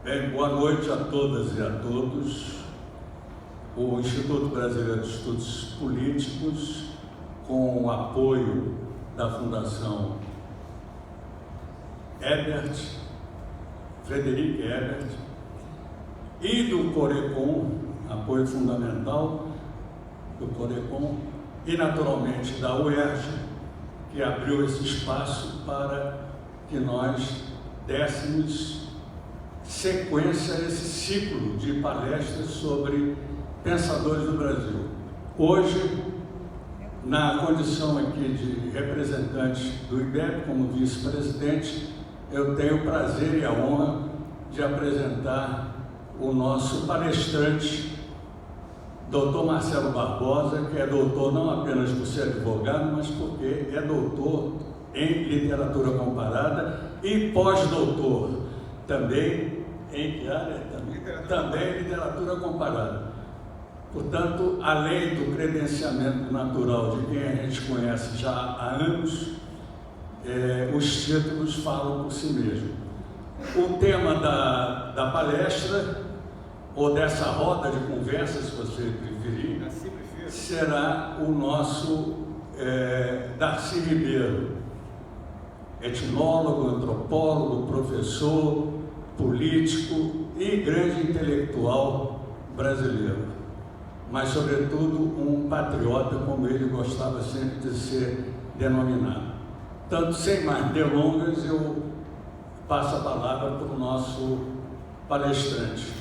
Bem, boa noite a todas e a todos. O Instituto Brasileiro de Estudos Políticos, com o apoio da Fundação Ebert, Frederic Ebert, e do Corecon, apoio fundamental do Corecon, e naturalmente da UERJ, que abriu esse espaço para que nós dessemos sequência a esse ciclo de palestras sobre pensadores do Brasil. Hoje, na condição aqui de representante do IBEP, como vice-presidente, eu tenho o prazer e a honra de apresentar o nosso palestrante, Dr. Marcelo Barbosa, que é doutor não apenas por ser advogado, mas porque é doutor em literatura comparada e pós-doutor também em que área? Também literatura comparada. Portanto, além do credenciamento natural de quem a gente conhece já há anos, os títulos falam por si mesmo. O tema da palestra, ou dessa roda de conversa, se você preferir, será o nosso Darcy Ribeiro, etnólogo, antropólogo, professor, político e grande intelectual brasileiro, mas, sobretudo, um patriota, como ele gostava sempre de ser denominado. Tanto, sem mais delongas, eu passo a palavra para o nosso palestrante.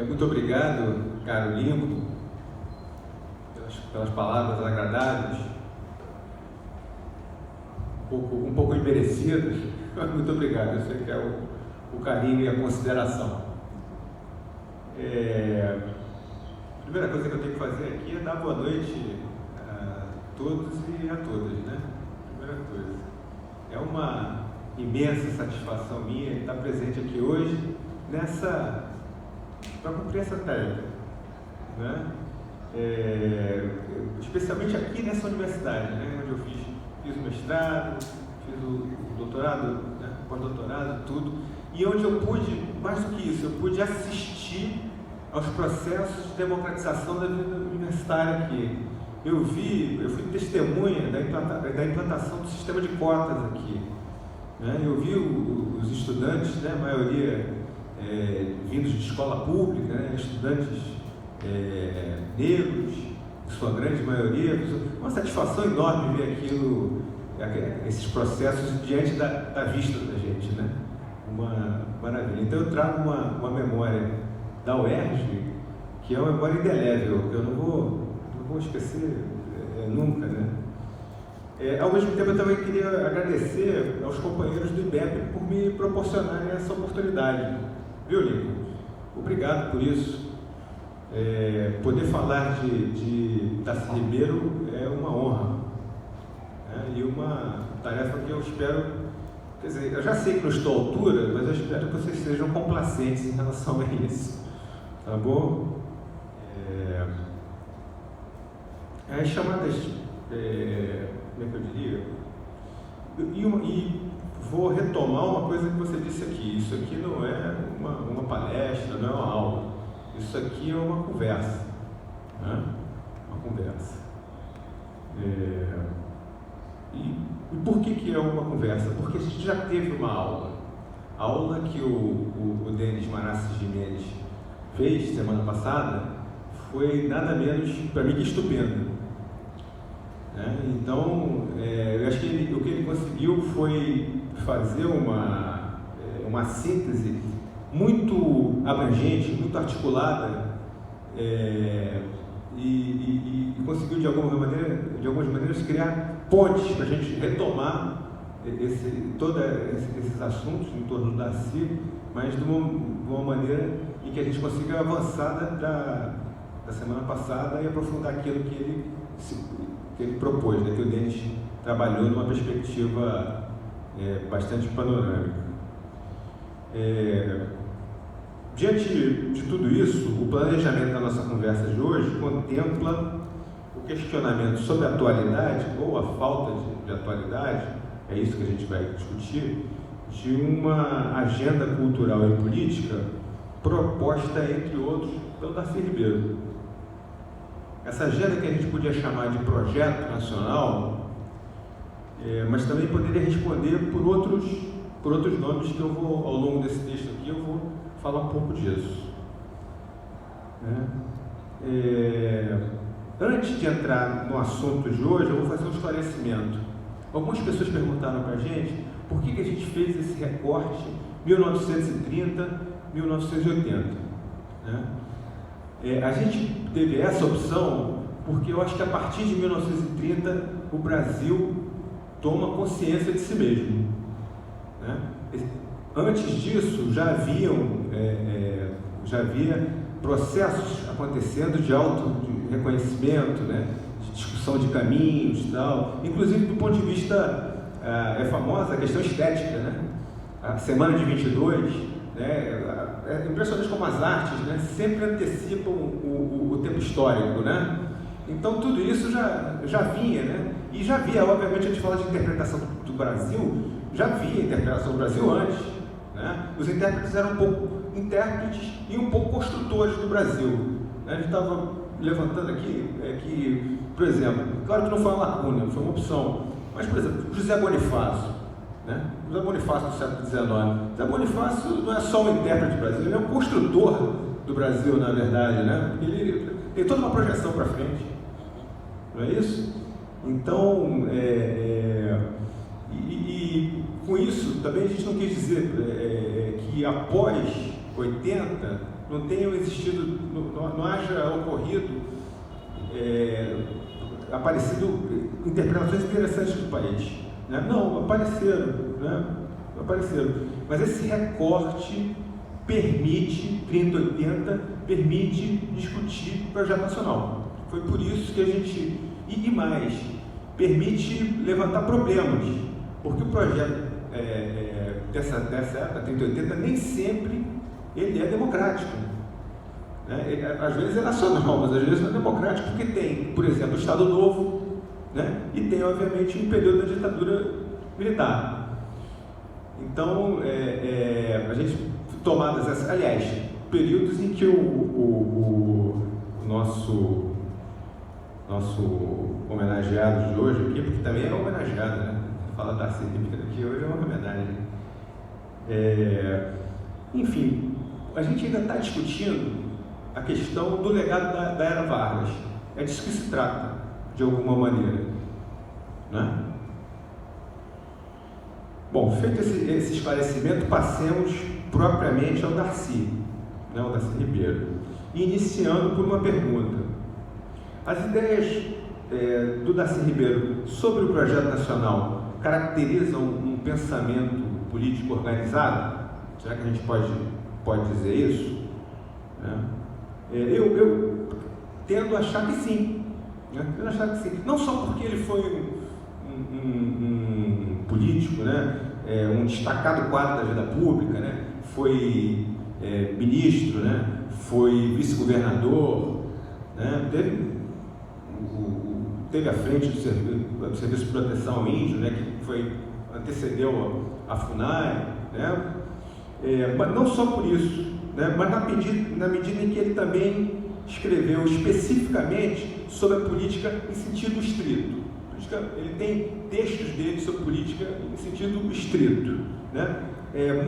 Muito obrigado, caro Limbo, pelas palavras agradáveis, um pouco imerecidas. Muito obrigado, eu sei que é o carinho e a consideração. A primeira coisa que eu tenho que fazer aqui é dar boa noite a todos e a todas, né? Primeira coisa. É uma imensa satisfação minha estar presente aqui hoje para cumprir essa tarefa, né? Especialmente aqui nessa universidade, né? Onde eu fiz o mestrado, fiz o doutorado, né? Pós-doutorado, tudo, e onde eu pude, mais do que isso, eu pude assistir aos processos de democratização da vida universitária aqui. Eu fui testemunha da implantação do sistema de cotas aqui, né? Eu vi os estudantes, né? A maioria vindos de escola pública, né? Estudantes negros, em sua grande maioria, uma satisfação enorme ver aquilo, esses processos diante da vista da gente, né? Uma maravilha. Então eu trago uma memória da UERJ, que é uma memória indelével, eu não vou esquecer nunca, né? Ao mesmo tempo eu também queria agradecer aos companheiros do IBEP por me proporcionarem essa oportunidade. Viu, Lincoln? Obrigado por isso. Poder falar de Darcy Ribeiro é uma honra, né? E uma tarefa que eu espero, quer dizer, eu já sei que não estou à altura, mas eu espero que vocês sejam complacentes em relação a isso, tá bom? As chamadas, como é que eu diria? E vou retomar uma coisa que você disse aqui. Isso aqui não é uma palestra, não é uma aula. Isso aqui é uma conversa, né? Uma conversa. E por que é uma conversa? Porque a gente já teve uma aula. A aula que o Denis Marassi Gimenez fez semana passada foi nada menos, para mim, que estupenda. Então, eu acho que o que ele conseguiu foi fazer uma síntese muito abrangente, muito articulada, e conseguiu de algumas maneiras criar pontes para a gente retomar todos esses assuntos em torno do Darcy, mas de uma maneira em que a gente consiga avançar da semana passada e aprofundar aquilo que ele propôs, né, que o Denis trabalhou numa perspectiva bastante panorâmica. Diante de tudo isso, o planejamento da nossa conversa de hoje contempla o questionamento sobre a atualidade, ou a falta de atualidade, é isso que a gente vai discutir, de uma agenda cultural e política proposta, entre outros, pelo Darcy Ribeiro. Essa agenda que a gente podia chamar de projeto nacional, mas também poderia responder por outros nomes que eu vou, ao longo desse texto aqui, eu vou falar um pouco disso. Antes de entrar no assunto de hoje, eu vou fazer um esclarecimento. Algumas pessoas perguntaram para a gente por que a gente fez esse recorte 1930-1980. A gente teve essa opção porque eu acho que a partir de 1930 o Brasil toma consciência de si mesmo. Antes disso já havia processos acontecendo de auto-reconhecimento, de discussão de caminhos e tal, inclusive do ponto de vista, é famosa a questão estética, a Semana de 22, é impressionante como as artes sempre antecipam o tempo histórico, Então tudo isso já vinha, e já havia, obviamente, a gente fala de interpretação do Brasil, já havia interpretação do Brasil antes, Os intérpretes eram um pouco intérpretes e um pouco construtores do Brasil. A gente estava levantando aqui que, por exemplo, claro que não foi uma lacuna, foi uma opção, mas, por exemplo, José Bonifácio, José Bonifácio do século XIX. José Bonifácio não é só um intérprete brasileiro, ele é um construtor do Brasil, na verdade, Ele tem toda uma projeção para frente, não é isso? Então, e com isso também a gente não quis dizer que após 80 não tenham existido, não haja ocorrido, aparecido interpretações interessantes do país. Não, apareceram, mas esse recorte permite, 30-80, permite discutir o projeto nacional. Foi por isso que a gente, e mais, permite levantar problemas, porque o projeto dessa época, 30-80, nem sempre ele é democrático. Às vezes é nacional, mas às vezes não é democrático, porque tem, por exemplo, o Estado Novo, e tem, obviamente, um período da ditadura militar. Então, a gente, tomadas essas, aliás, períodos em que o nosso homenageado de hoje aqui, porque também é homenageado, Falar da Ribeiro aqui hoje é uma homenagem. Enfim, a gente ainda está discutindo a questão do legado da Era Vargas. É disso que se trata, de alguma maneira. Bom, feito esse esclarecimento, passemos propriamente ao Darcy, ao Darcy Ribeiro, iniciando por uma pergunta. As ideias do Darcy Ribeiro sobre o projeto nacional caracterizam um pensamento político organizado? Será que a gente pode dizer isso? Eu tendo a achar que sim. Não só porque ele foi um político, um destacado quadro da vida pública, foi ministro, foi vice-governador, teve à frente do Serviço de Proteção ao Índio, que antecedeu a FUNAI, mas não só por isso, mas na medida em que ele também escreveu especificamente sobre a política em sentido estrito. Ele tem textos dele sobre política em sentido estrito.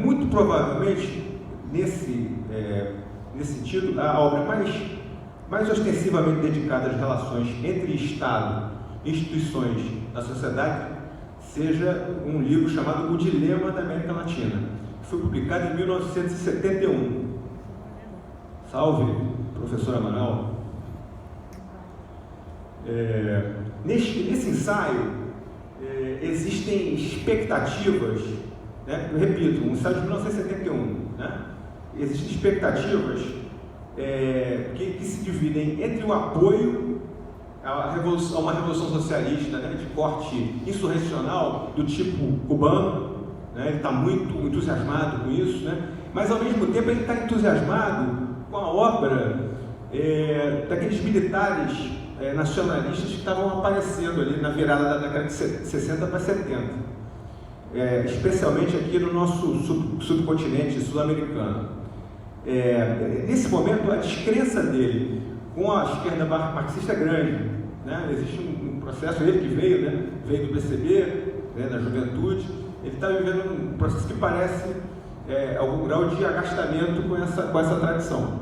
Muito provavelmente, nesse sentido, a obra mais ostensivamente dedicada às relações entre Estado e instituições da sociedade seja um livro chamado O Dilema da América Latina, que foi publicado em 1971. Salve, professor Amaral. Nesse ensaio existem expectativas, eu repito, um ensaio de 1971, existem expectativas que se dividem entre o apoio a uma revolução socialista, de corte insurrecional do tipo cubano, ele está muito entusiasmado com isso, mas ao mesmo tempo ele está entusiasmado com a obra daqueles militares nacionalistas que estavam aparecendo ali na virada da década de 60 para 70. especialmente aqui no nosso subcontinente sul-americano. Nesse momento, a descrença dele com a esquerda marxista é grande, né? Existe um processo, ele que veio, né? Veio do PCB, né? Da juventude, ele está vivendo um processo que parece algum grau de agastamento com essa tradição,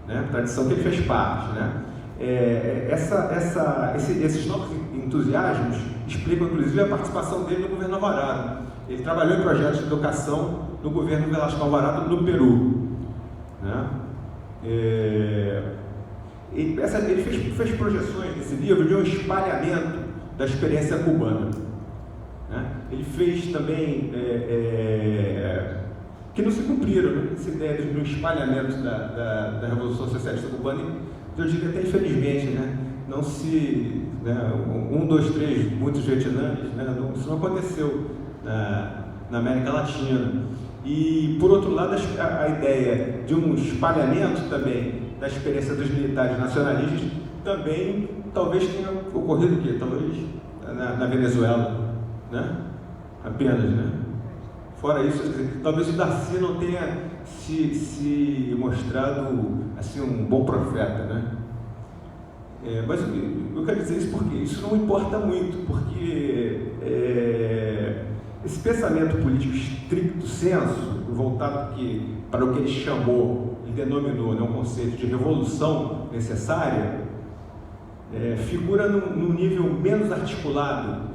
né? Tradição que ele fez parte, né? Esses novos entusiasmos explicam, inclusive, a participação dele no governo Alvarado. Ele trabalhou em projetos de educação no governo Velasco Alvarado no Peru, né? Ele fez projeções nesse livro de um espalhamento da experiência cubana, né? Ele fez também que não se cumpriram, né? Essa ideia de um espalhamento da Revolução Socialista Cubana, eu diria até infelizmente, né? Não se, né? 1, 2, 3, muitos vietnãs, né? Isso não aconteceu na América Latina. E, por outro lado, a ideia de um espalhamento também da experiência dos militares nacionalistas também talvez tenha ocorrido o quê? Talvez na Venezuela, né? Apenas, né? Fora isso, talvez o Darcy não tenha se mostrado assim, um bom profeta, né? Mas eu quero dizer isso porque isso não importa muito, porque esse pensamento político estricto senso, voltado para o que ele chamou e denominou, né, um conceito de revolução necessária, figura num nível menos articulado,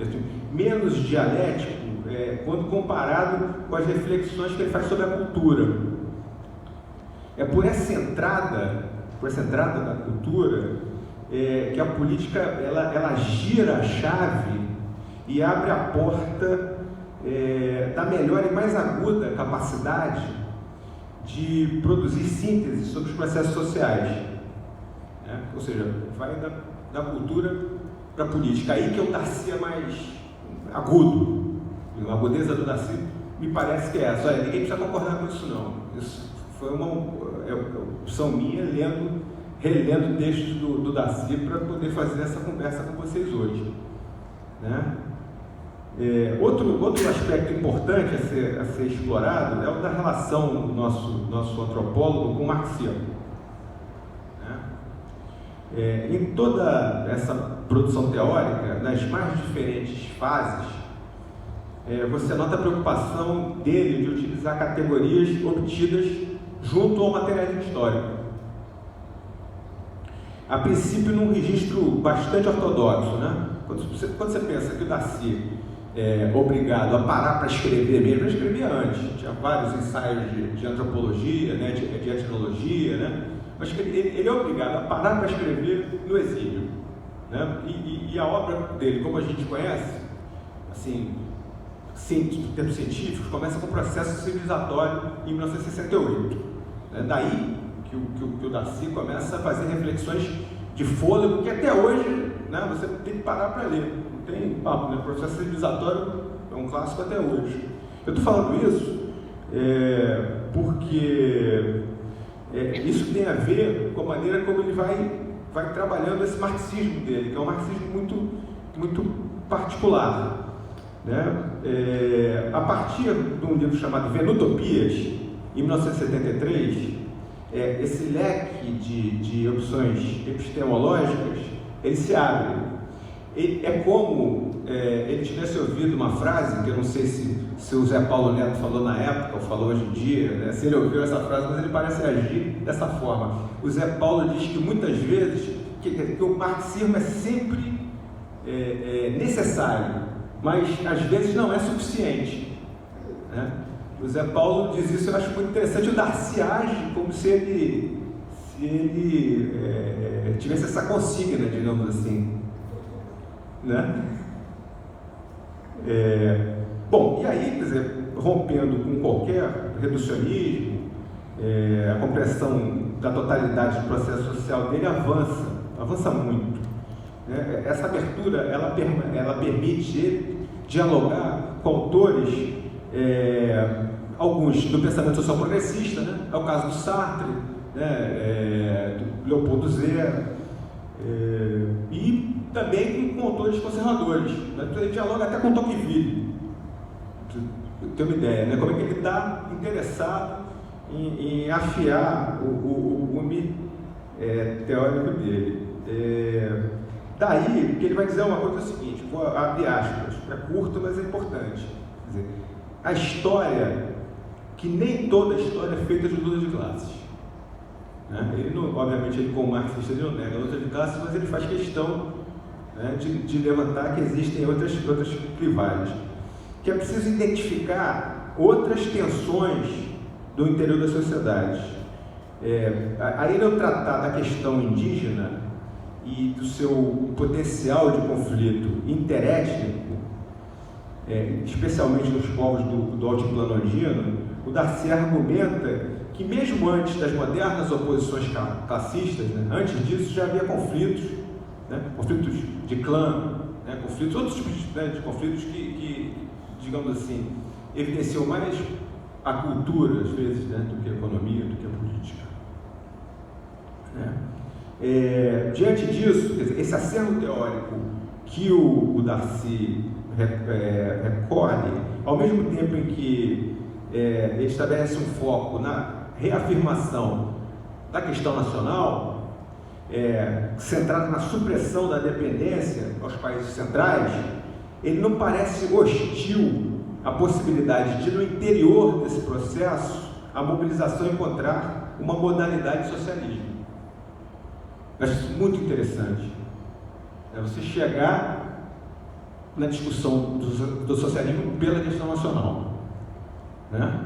menos dialético, quando comparado com as reflexões que ele faz sobre a cultura. Por essa entrada na cultura, que a política ela gira a chave e abre a porta da melhor e mais aguda capacidade de produzir síntese sobre os processos sociais, né? Ou seja, vai da cultura para a política. Aí que o Darcy é mais agudo. E a agudeza do Darcy me parece que é essa. Olha, ninguém precisa concordar com isso não. Isso foi uma opção minha relendo textos do Darcy para poder fazer essa conversa com vocês hoje, né? Outro aspecto importante a ser explorado é o da relação do nosso antropólogo com o marxismo, né? Em toda essa produção teórica, nas mais diferentes fases, você nota a preocupação dele de utilizar categorias obtidas junto ao materialismo histórico. A princípio, num registro bastante ortodoxo, né? Quando você pensa que o Darcy obrigado a parar para escrever mesmo, ele escrevia antes, tinha vários ensaios de antropologia, né, de etnologia, né? Mas ele é obrigado a parar para escrever no exílio, né? E a obra dele, como a gente conhece, assim, em termos científicos, começa com o processo civilizatório em 1968, né? Daí que o Darcy começa a fazer reflexões de fôlego que até hoje, né, você tem que parar para ler. Não tem papo, né? O processo civilizatório é um clássico até hoje. Eu estou falando isso porque isso tem a ver com a maneira como ele vai trabalhando esse marxismo dele, que é um marxismo muito, muito particular, né? A partir de um livro chamado Venutopias, em 1973, esse leque de opções epistemológicas, ele se abre. É como ele tivesse ouvido uma frase, que eu não sei se o Zé Paulo Neto falou na época, ou falou hoje em dia, né? Se ele ouviu essa frase, mas ele parece agir dessa forma. O Zé Paulo diz que muitas vezes que o marxismo é sempre necessário, mas às vezes não é suficiente, né? O Zé Paulo diz isso, eu acho muito interessante. O Darcy age como se ele tivesse essa consigna, digamos assim, né? Bom, e aí, quer dizer, rompendo com qualquer reducionismo, a compreensão da totalidade do processo social dele avança muito, né? Essa abertura, ela permite ele dialogar com autores, alguns do pensamento social progressista, né? É o caso do Sartre, né? Do Leopoldo Zé, e também com autores conservadores, né? Ele dialoga até com Tocqueville, ter uma ideia, né? Como é que ele está interessado em afiar o gume teórico dele. Daí que ele vai dizer uma coisa seguinte, vou abrir aspas, é curto, mas é importante. Quer dizer, a história, que nem toda a história é feita de luta de classes. Né? Ele não, obviamente, ele como marxista, ele não nega a luta de classes, mas ele faz questão, né, de levantar que existem outras clivagens. Que é preciso identificar outras tensões do interior das sociedades. Aí ele, ao tratar da questão indígena e do seu potencial de conflito interétnico, especialmente nos povos do altiplano andino, o Darcy argumenta que mesmo antes das modernas oposições classistas, né, antes disso já havia conflitos, né, conflitos de clã, né, conflitos, outros tipos de conflitos que, digamos assim, evidenciam mais a cultura, às vezes, né, do que a economia, do que a política. Diante disso, quer dizer, esse acervo teórico que o Darcy recorre, ao mesmo tempo em que ele estabelece um foco na reafirmação da questão nacional, centrado na supressão da dependência aos países centrais, ele não parece hostil à possibilidade de, no interior desse processo, a mobilização encontrar uma modalidade de socialismo. Eu acho isso muito interessante. Você chegar na discussão do socialismo pela questão nacional. Né?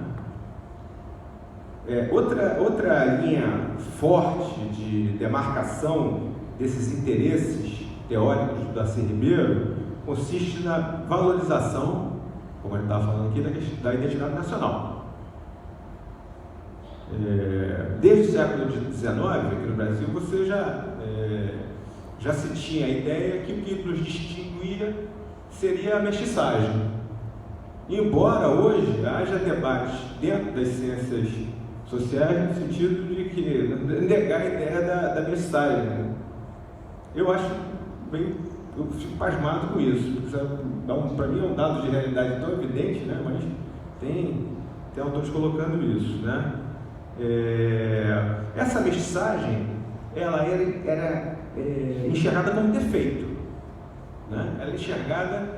Outra linha forte de demarcação desses interesses teóricos do Darcy Ribeiro consiste na valorização, como ele estava falando aqui, da identidade nacional. Desde o século XIX, aqui no Brasil, você já se tinha a ideia que o que nos distinguia seria a mestiçagem. Embora hoje haja debates dentro das ciências sociais no sentido de que negar a ideia da mestiçagem. Né? Eu acho eu fico pasmado com isso. Para mim é um dado de realidade tão evidente, né? Mas tem autores colocando isso, né? Essa mestiçagem, ela era enxergada como defeito, né? Ela é enxergada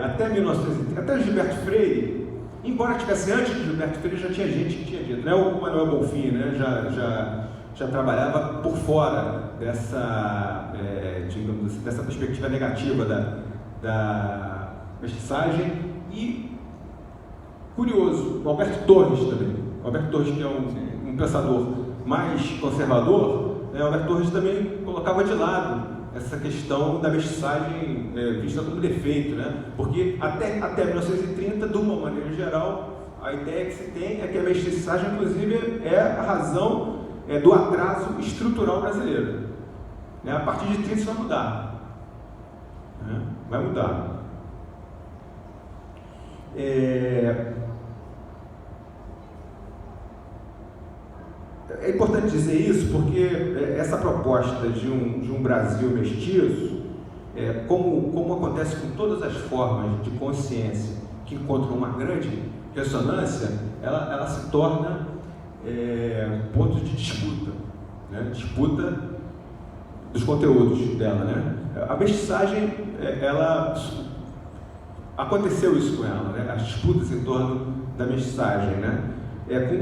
até 1930, até Gilberto Freire, embora tivesse antes de Gilberto Freire, já tinha gente que tinha dito, né? O Manuel Bonfim, né? já trabalhava por fora dessa, digamos assim, dessa perspectiva negativa da mestiçagem. E curioso, o Alberto Torres também. O Alberto Torres, que é um pensador mais conservador, né? O Alberto Torres também colocava de lado essa questão da mestiçagem vista como defeito, né? Porque até 1930, de uma maneira geral, a ideia que se tem é que a mestiçagem, inclusive, é a razão do atraso estrutural brasileiro. Né? A partir de 30 isso vai mudar. Né? Vai mudar. É importante dizer isso porque essa proposta de um Brasil mestiço, como acontece com todas as formas de consciência que encontram uma grande ressonância, ela se torna ponto de disputa, né? Disputa dos conteúdos dela, né? A mestiçagem, aconteceu isso com ela, né? As disputas em torno da mestiçagem, né?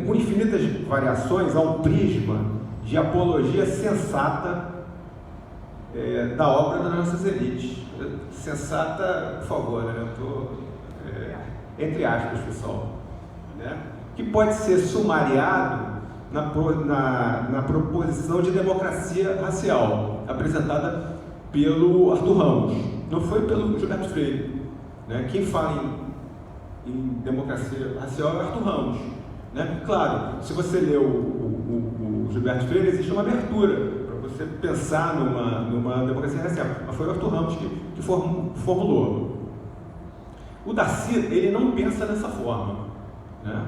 Com infinitas variações, há um prisma de apologia sensata da obra das nossas elites. Sensata, por favor, né? Eu estou entre aspas, pessoal, né? Que pode ser sumariado na proposição de democracia racial apresentada pelo Arthur Ramos, não foi pelo Gilberto Freire, né? Quem fala em democracia racial é Arthur Ramos, né? Claro, se você lê o Gilberto Freire, existe uma abertura para você pensar numa democracia racial, mas foi o Arthur Ramos que formulou. O Darcy, ele não pensa dessa forma, né?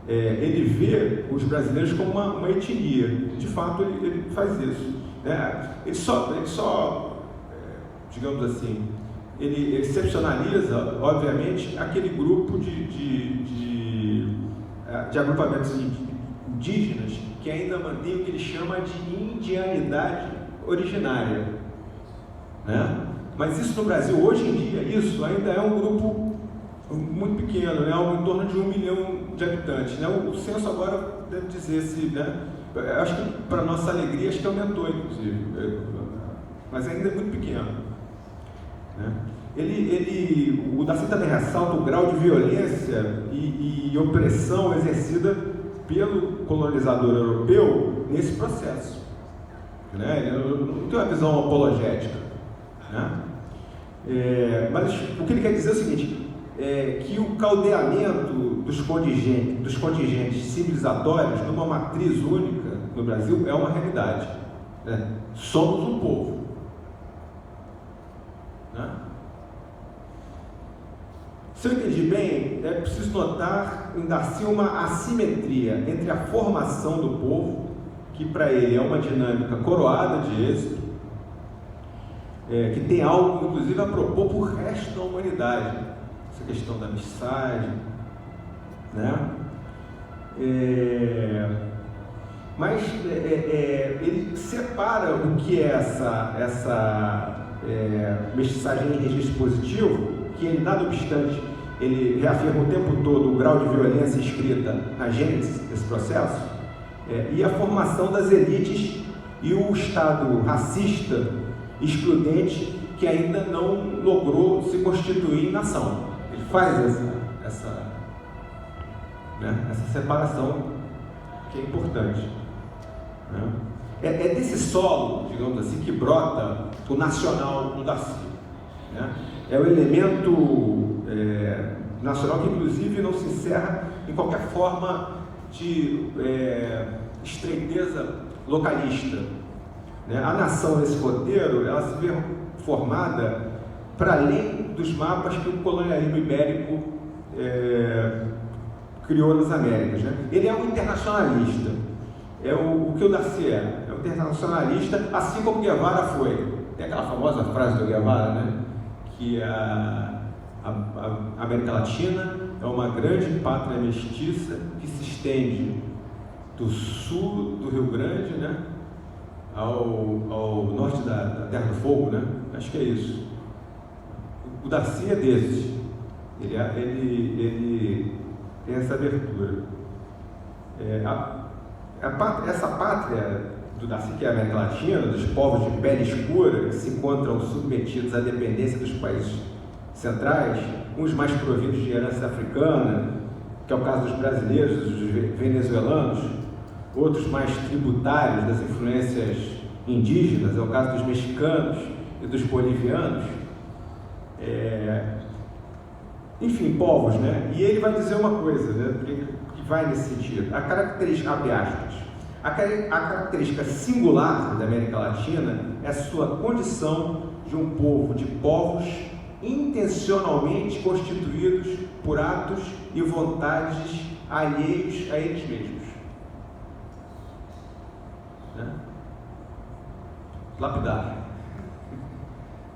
Ele vê os brasileiros como uma etnia. De fato, ele faz isso, né? Ele só digamos assim, ele excepcionaliza, obviamente, aquele grupo de agrupamentos indígenas que ainda mantém o que ele chama de indianidade originária, né? Mas isso no Brasil, hoje em dia, isso ainda é um grupo muito pequeno, né? Algo em torno de 1 milhão de habitantes, né? O censo agora deve dizer se, né? Eu acho que, para nossa alegria, acho que aumentou, inclusive, mas ainda é muito pequeno, né? O Darcy também ressalta o grau de violência e opressão exercida pelo colonizador europeu nesse processo, né? Ele não tem uma visão apologética, né? Mas o que ele quer dizer é o seguinte, que o caldeamento dos contingentes civilizatórios numa matriz única no Brasil é uma realidade, né? Somos um povo, né? Se eu entendi bem, é preciso notar em Darcy uma assimetria entre a formação do povo, que para ele é uma dinâmica coroada de êxito, que tem algo, inclusive, a propor para o resto da humanidade, essa questão da mestiçagem, né? Mas ele separa o que é essa mestiçagem em registro positivo, que ele, nada obstante, ele reafirma o tempo todo o grau de violência escrita na gênese desse processo, e a formação das elites e o Estado racista excludente que ainda não logrou se constituir em nação. Ele faz essa separação que é importante, né? É desse solo, digamos assim, que brota o nacional no Darcy, né? É o elemento nacional que, inclusive, não se encerra em qualquer forma de estreiteza localista, né? A nação nesse roteiro, ela se vê formada para além dos mapas que o colonialismo ibérico criou nas Américas, né? Ele é um internacionalista, o que o Darcy é um internacionalista, assim como Guevara foi. Tem aquela famosa frase do Guevara, né? Que a América Latina é uma grande pátria mestiça que se estende do sul do Rio Grande, né, ao norte da Terra do Fogo, né? Acho que é isso. O Darcy é desses. Ele tem essa abertura. Essa pátria do Darcy, que é a América Latina, dos povos de pele escura que se encontram submetidos à dependência dos países centrais, uns mais provindos de herança africana, que é o caso dos brasileiros, dos venezuelanos, outros mais tributários das influências indígenas, é o caso dos mexicanos e dos bolivianos, enfim, povos, né? E ele vai dizer uma coisa, né, que vai nesse sentido. A característica, abre aspas, a característica singular da América Latina é a sua condição de um povo de povos intencionalmente constituídos por atos e vontades alheios a eles mesmos, né? Lapidar,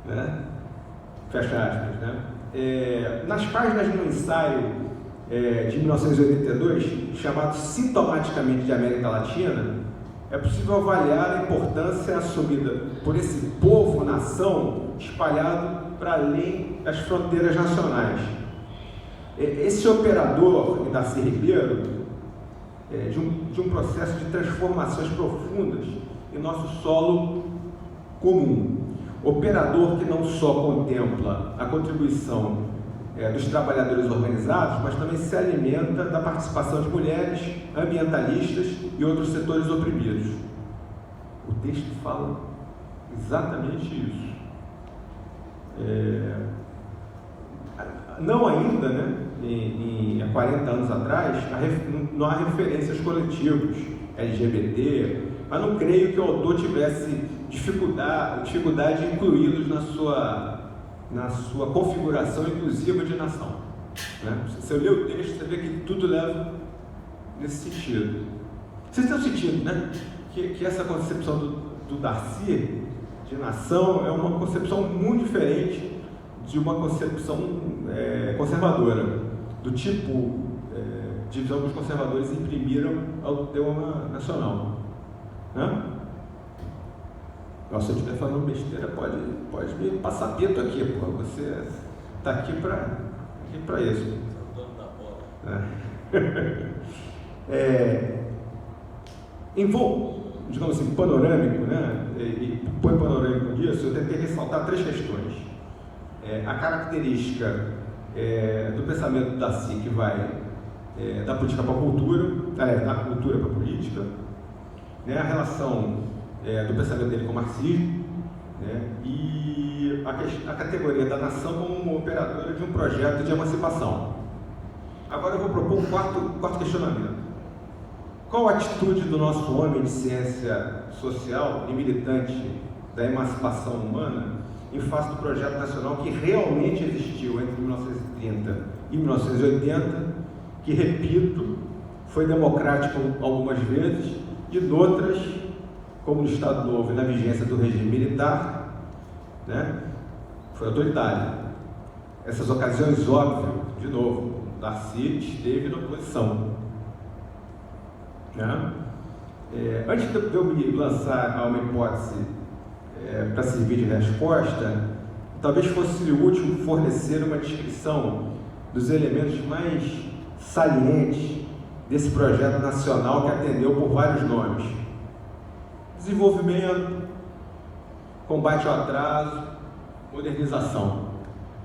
né? Fecha aspas, né? Nas páginas de um ensaio de 1982, chamado Sintomaticamente de América Latina, é possível avaliar a importância assumida por esse povo-nação espalhado para além das fronteiras nacionais. Esse operador, Darcy Ribeiro, de um processo de transformações profundas em nosso solo comum. Operador que não só contempla a contribuição dos trabalhadores organizados, mas também se alimenta da participação de mulheres, ambientalistas e outros setores oprimidos. O texto fala exatamente isso. Não ainda, né, há 40 anos atrás, não há referências coletivos LGBT, mas não creio que o autor tivesse dificuldade de incluí-los na sua configuração inclusiva de nação, né? Se eu ler o texto, você vê que tudo leva nesse sentido. Vocês estão sentindo, né, que essa concepção do Darcy de nação é uma concepção muito diferente de uma concepção conservadora, do tipo de visão que os conservadores imprimiram ao tema nacional. Né? Se eu estiver falando besteira, pode me passar pito aqui, pô. Você está aqui para isso. Digamos assim, panorâmico, né? E põe panorâmico disso, eu tentei ressaltar 3 questões. A característica do pensamento da Si, que vai da política para a cultura, da cultura para a política, né? A relação do pensamento dele com o marxismo, né? E a categoria da nação como uma operadora de um projeto de emancipação. Agora eu vou propor um quarto questionamento. Qual a atitude do nosso homem de ciência social e militante da emancipação humana em face do projeto nacional que realmente existiu entre 1930 e 1980, que, repito, foi democrático algumas vezes e noutras, como no Estado Novo e na vigência do regime militar, né, foi autoritário. Essas ocasiões, óbvio, de novo, Darcy esteve na oposição. Né? Antes de eu me lançar a uma hipótese para servir de resposta, talvez fosse útil fornecer uma descrição dos elementos mais salientes desse projeto nacional que atendeu por vários nomes: desenvolvimento, combate ao atraso, modernização.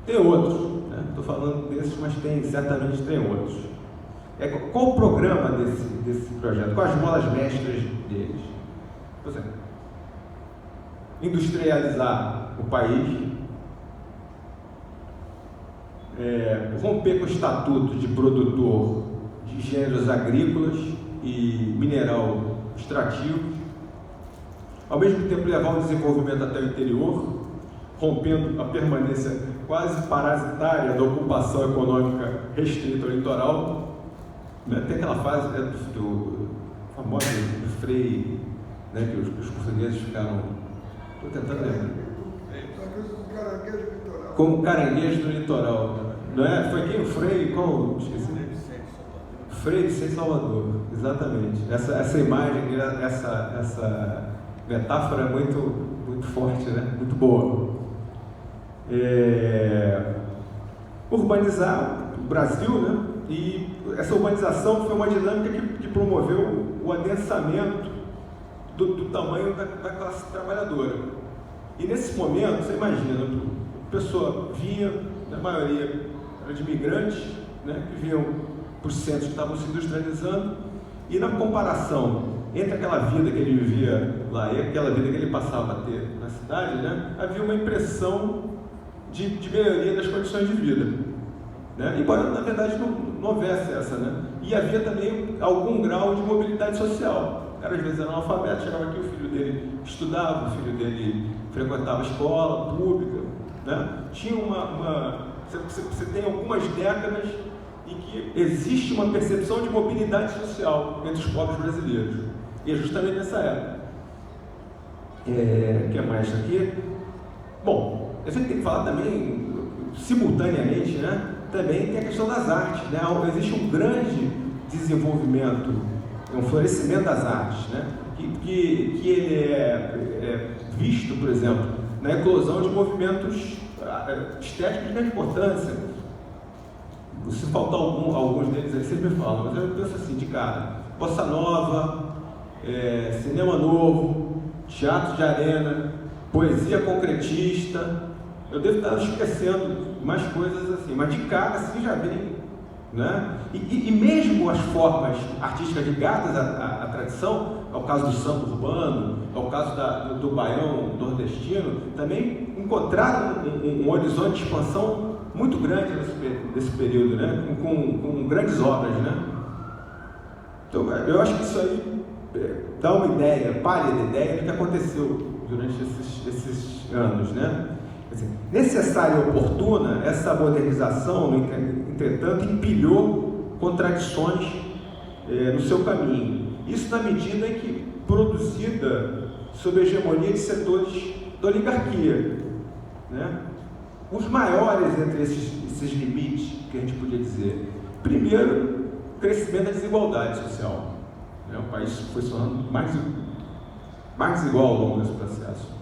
Tem outros, né? Estou falando desses, mas certamente tem outros. Qual o programa desse projeto? Quais as molas mestras deles? Por exemplo, industrializar o país, romper com o estatuto de produtor de gêneros agrícolas e mineral extrativo, ao mesmo tempo levar o desenvolvimento até o interior, rompendo a permanência quase parasitária da ocupação econômica restrita ao litoral. Tem aquela fase do famoso do Frei, né, que os portugueses ficaram. Estou tentando lembrar. Como caranguejo do litoral. Não é? Foi quem? O Frei? Qual? Esqueci. Frei Vicente Salvador. Exatamente. Essa imagem, essa metáfora é muito forte, né? Muito boa. Urbanizar o Brasil, né? E essa urbanização foi uma dinâmica que promoveu o adensamento do tamanho da classe trabalhadora. E nesse momento, você imagina, a pessoa vinha, na maioria era de imigrantes, né, que vinham para os centros que estavam se industrializando, e na comparação entre aquela vida que ele vivia lá e aquela vida que ele passava a ter na cidade, né, havia uma impressão de melhoria das condições de vida. Né? Embora, na verdade, não houvesse essa, né? E havia também algum grau de mobilidade social. O cara, às vezes, era analfabeto, chegava aqui, o filho dele estudava, o filho dele frequentava escola pública, né? Tinha você tem algumas décadas em que existe uma percepção de mobilidade social entre os povos brasileiros. E é justamente nessa época. O que mais aqui? Bom, a gente tem que falar também, simultaneamente, né? Também tem a questão das artes, né? Existe um grande desenvolvimento, um florescimento das artes, né? Que ele é visto, por exemplo, na eclosão de movimentos estéticos de grande importância. Se faltar alguns deles aí, sempre falam, mas eu penso assim, de cara: bossa nova, cinema novo, teatro de arena, poesia concretista. Eu devo estar esquecendo mais coisas assim, mas de cara assim já vem, né? E mesmo as formas artísticas ligadas à tradição, ao caso do samba urbano, ao caso do baião nordestino, também encontraram um horizonte de expansão muito grande nesse período, né? Com grandes obras, né? Então, eu acho que isso aí dá uma ideia, pálida ideia do que aconteceu durante esses anos, né? Necessária e oportuna, essa modernização, entretanto, empilhou contradições no seu caminho. Isso na medida em que produzida sob a hegemonia de setores da oligarquia, né? os maiores entre esses limites que a gente podia dizer. Primeiro, o crescimento da desigualdade social. O país foi se tornando mais desigual ao longo desse processo.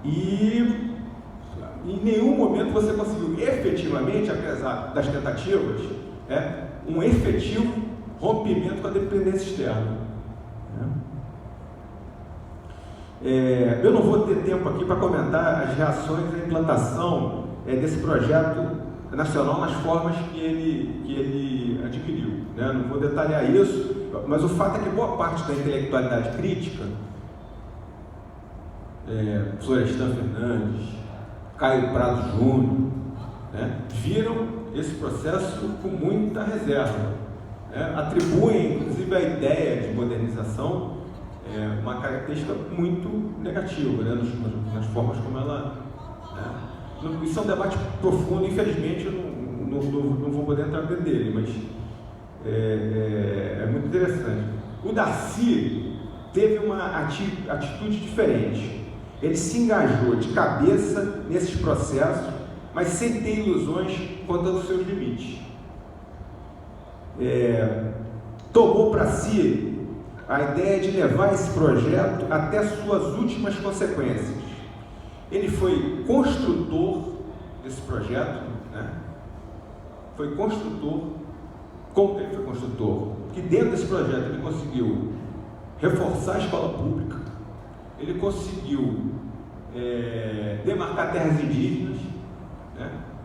E em nenhum momento você conseguiu efetivamente, apesar das tentativas, um efetivo rompimento com a dependência externa. Eu não vou ter tempo aqui para comentar as reações à implantação desse projeto nacional nas formas que ele adquiriu. Não vou detalhar isso, mas o fato é que boa parte da intelectualidade crítica, Florestan Fernandes, Caio Prado Júnior, viram esse processo com muita reserva. Atribuem, inclusive, a ideia de modernização uma característica muito negativa, nas formas como ela... Isso é um debate profundo, infelizmente eu não vou poder entrar dentro dele, mas é muito interessante. O Darcy teve uma atitude diferente. Ele se engajou de cabeça nesses processos, mas sem ter ilusões quanto aos seus limites. Tomou para si a ideia de levar esse projeto até suas últimas consequências. Ele foi construtor desse projeto, foi construtor. Como ele foi construtor? Porque dentro desse projeto ele conseguiu reforçar a escola pública, ele conseguiu demarcar terras indígenas,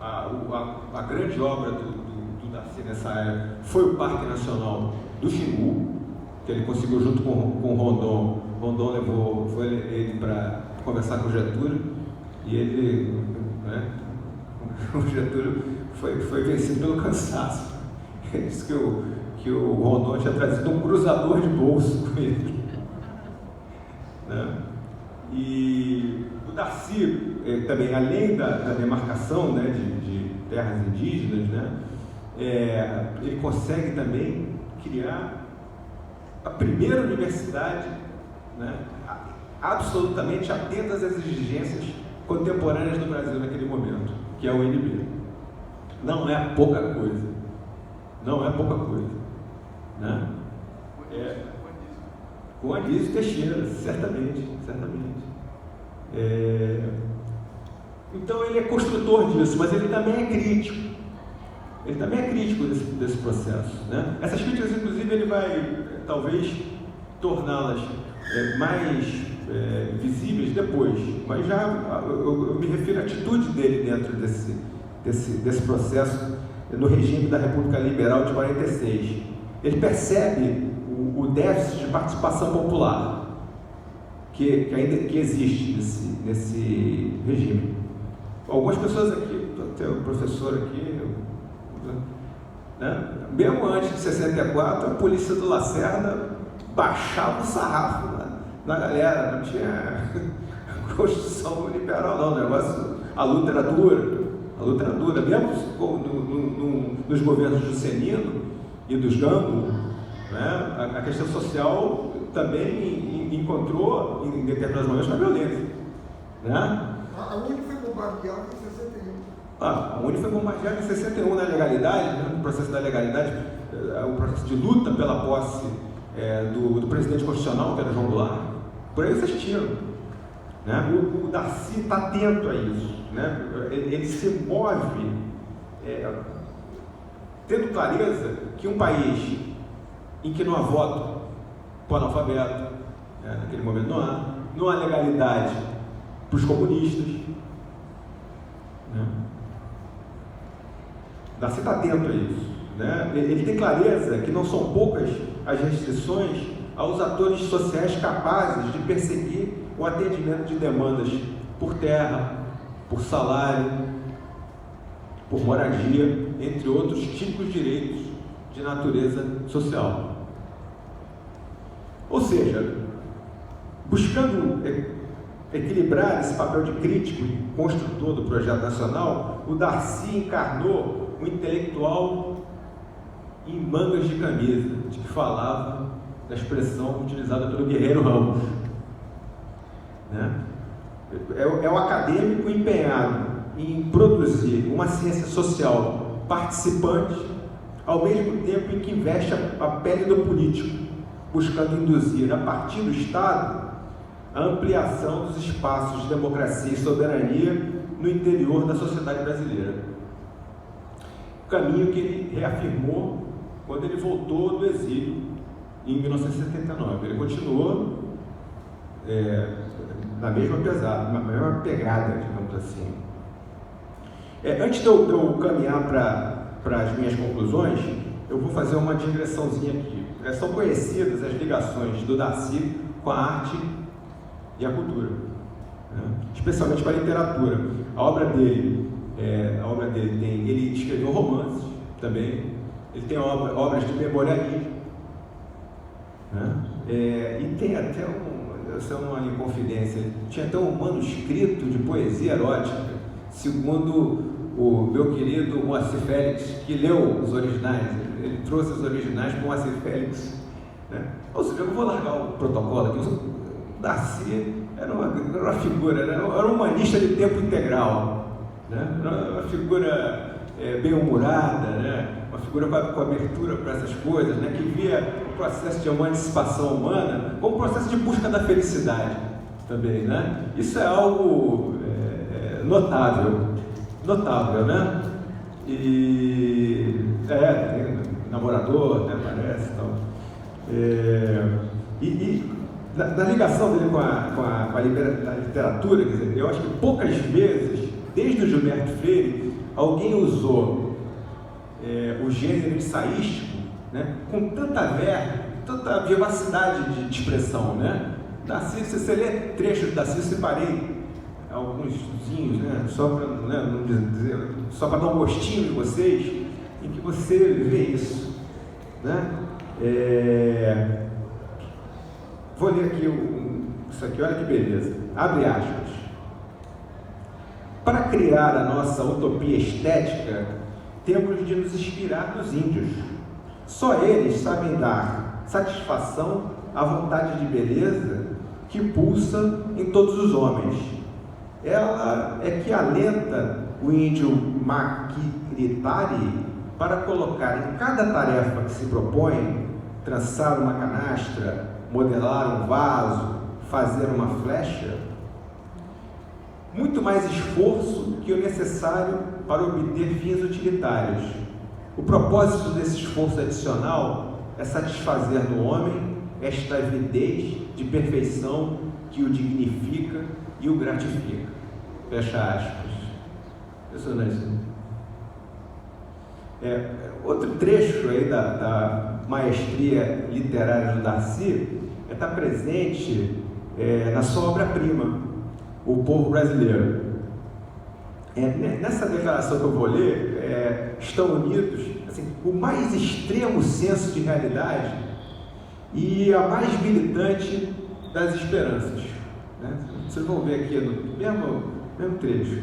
a grande obra do Darcy nessa área foi o Parque Nacional do Xingu, que ele conseguiu junto com o Rondon. Rondon foi ele para conversar com o Getúlio, e ele, o Getúlio foi vencido pelo cansaço. Ele disse que o Rondon tinha trazido um cruzador de bolso com ele. E o Darcy, também, além da demarcação de terras indígenas, ele consegue também criar a primeira universidade absolutamente atenta às exigências contemporâneas do Brasil naquele momento, que é o UNB. Não é pouca coisa. Não é pouca coisa. Com Anísio Teixeira, certamente. Então ele é construtor disso, mas ele também é crítico. Ele também é crítico desse processo. Essas críticas, inclusive, ele vai talvez torná-las mais visíveis depois, mas já eu me refiro à atitude dele dentro desse processo no regime da República Liberal de 46. Ele percebe o déficit de participação popular que ainda existe nesse regime. Algumas pessoas aqui, tem um professor aqui, mesmo antes de 64, a polícia do Lacerda baixava o sarrafo na galera, não tinha Constituição liberal não, o negócio, a luta era dura, mesmo nos governos do Juscelino e dos Gambo, a questão social também encontrou em determinados momentos a violência. A UNE foi bombardeada em 61. A UNE foi bombardeada em 61 na legalidade, no processo da legalidade, o processo de luta pela posse do presidente constitucional, que era João Goulart. Por aí vocês tiram. O Darcy está atento a isso. Ele se move tendo clareza que um país em que não há voto para o analfabeto, naquele momento não há legalidade para os comunistas. Darcy está atento a isso. Ele tem clareza que não são poucas as restrições aos atores sociais capazes de perseguir o atendimento de demandas por terra, por salário, por moradia, entre outros típicos direitos de natureza social. Ou seja, buscando equilibrar esse papel de crítico e construtor do projeto nacional, o Darcy encarnou um intelectual em mangas de camisa, de que falava da expressão utilizada pelo Guerreiro Ramos. É o acadêmico empenhado em produzir uma ciência social participante, ao mesmo tempo em que investe a pele do político, buscando induzir, a partir do Estado, a ampliação dos espaços de democracia e soberania no interior da sociedade brasileira. O caminho que ele reafirmou quando ele voltou do exílio em 1979. Ele continuou na mesma pegada, digamos assim. Antes de eu caminhar para as minhas conclusões, eu vou fazer uma digressãozinha aqui. São conhecidas as ligações do Darcy com a arte e a cultura, né? Especialmente com a literatura. A obra dele tem, ele escreveu romances também, ele tem obras de memorialismo, né? E tem até essa é uma inconfidência, ele tinha até um manuscrito de poesia erótica, segundo o meu querido Moacir Félix, que leu os originais, ele trouxe os originais para o Moacir Félix, né? Ou seja, eu vou largar o protocolo aqui. O Darcy era uma figura, era um humanista de tempo integral, né? Era uma figura bem-humorada, né? Uma figura com abertura para essas coisas, né? Que via o processo de emancipação humana como processo de busca da felicidade também, né? Isso é algo notável, né? E tem namorador, né? Parece, então. Na ligação dele com a literatura, quer dizer, eu acho que poucas vezes, desde o Gilberto Freire, alguém usou o gênero ensaístico, né, com tanta verve, tanta vivacidade de expressão, né? Darcy, se você lê trechos da Darcy, eu separei alguns, né, só para dar um gostinho de vocês, em que você vê isso, né? Vou ler aqui isso aqui, olha que beleza. Abre aspas. Para criar a nossa utopia estética, temos de nos inspirar nos índios. Só eles sabem dar satisfação à vontade de beleza que pulsa em todos os homens. Ela é que alenta o índio Maquiritari para colocar em cada tarefa que se propõe, trançar uma canastra, modelar um vaso, fazer uma flecha, muito mais esforço que o necessário para obter fins utilitários. O propósito desse esforço adicional é satisfazer no homem esta avidez de perfeição que o dignifica e o gratifica. Fecha aspas. Impressionante. Outro trecho aí da maestria literária do Darcy está presente na sua obra-prima, O Povo Brasileiro. Nessa declaração que eu vou ler, estão unidos assim, o mais extremo senso de realidade e a mais militante das esperanças, né? Vocês vão ver aqui no mesmo trecho.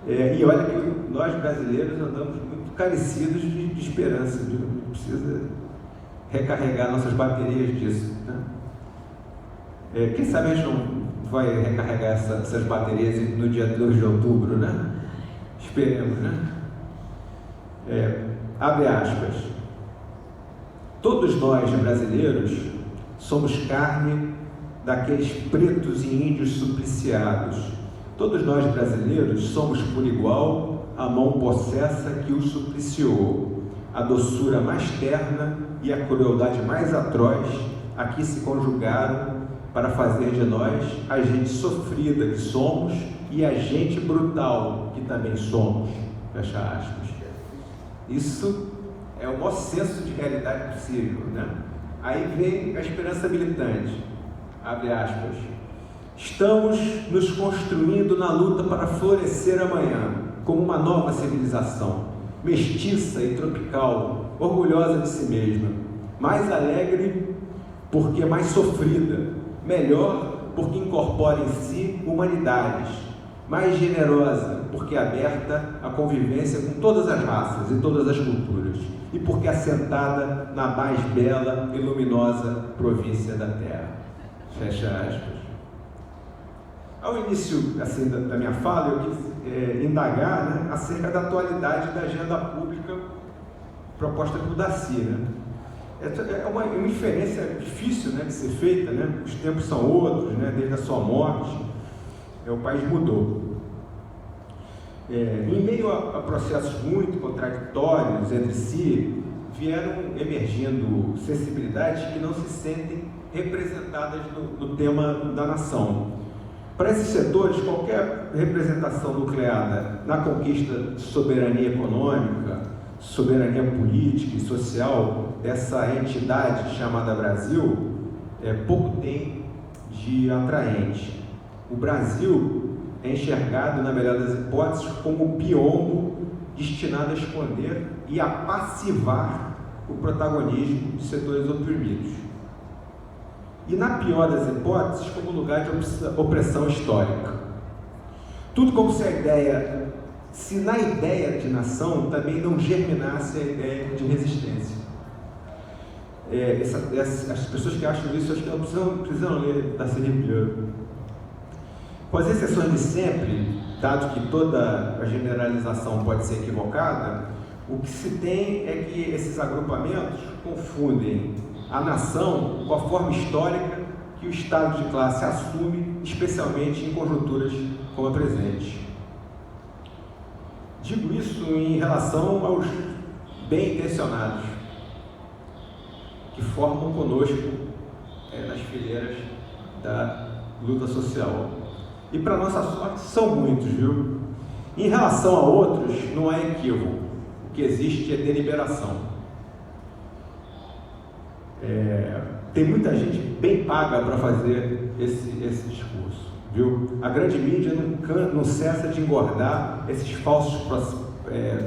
E olha que nós brasileiros andamos muito carecidos de esperança, a gente precisa recarregar nossas baterias disso, né? Quem sabe a gente não vai recarregar essas baterias no dia 2 de outubro, né? Esperemos, né? Abre aspas. Todos nós brasileiros somos carne daqueles pretos e índios supliciados. Todos nós brasileiros somos por igual a mão possessa que os supliciou. A doçura mais terna e a crueldade mais atroz aqui se conjugaram para fazer de nós a gente sofrida que somos e a gente brutal que também somos. Fecha aspas. Isso é o maior senso de realidade possível, né? Aí vem a esperança militante. Abre aspas. Estamos nos construindo na luta para florescer amanhã como uma nova civilização, mestiça e tropical, orgulhosa de si mesma, mais alegre porque mais sofrida, melhor porque incorpora em si humanidades, mais generosa porque é aberta à convivência com todas as raças e todas as culturas, e porque assentada na mais bela e luminosa província da Terra. Fecha aspas. Ao início assim, da minha fala, eu quis indagar, né, acerca da atualidade da agenda pública proposta pelo Darcy. Né? É uma inferência difícil, né, de ser feita, né? Os tempos são outros, né, desde a sua morte, o país mudou. Em meio a processos muito contraditórios entre si, vieram emergindo sensibilidades que não se sentem representadas no tema da nação. Para esses setores, qualquer representação nucleada na conquista de soberania econômica, soberania política e social dessa entidade chamada Brasil, pouco tem de atraente. O Brasil é enxergado, na melhor das hipóteses, como o biombo destinado a esconder e a passivar o protagonismo de setores oprimidos. E, na pior das hipóteses, como lugar de opressão histórica. Tudo como se na ideia de nação também não germinasse a ideia de resistência. As pessoas que acham isso, acho que não precisam ler Darcy Ribeiro. Com as exceções de sempre, dado que toda a generalização pode ser equivocada, o que se tem é que esses agrupamentos confundem a nação com a forma histórica que o estado de classe assume, especialmente em conjunturas como a presente. Digo isso em relação aos bem-intencionados que formam conosco nas fileiras da luta social. E, para nossa sorte, são muitos, viu? Em relação a outros, não há equívoco. O que existe é deliberação. Tem muita gente bem paga para fazer esse discurso, viu? A grande mídia não cessa de engordar esses falsos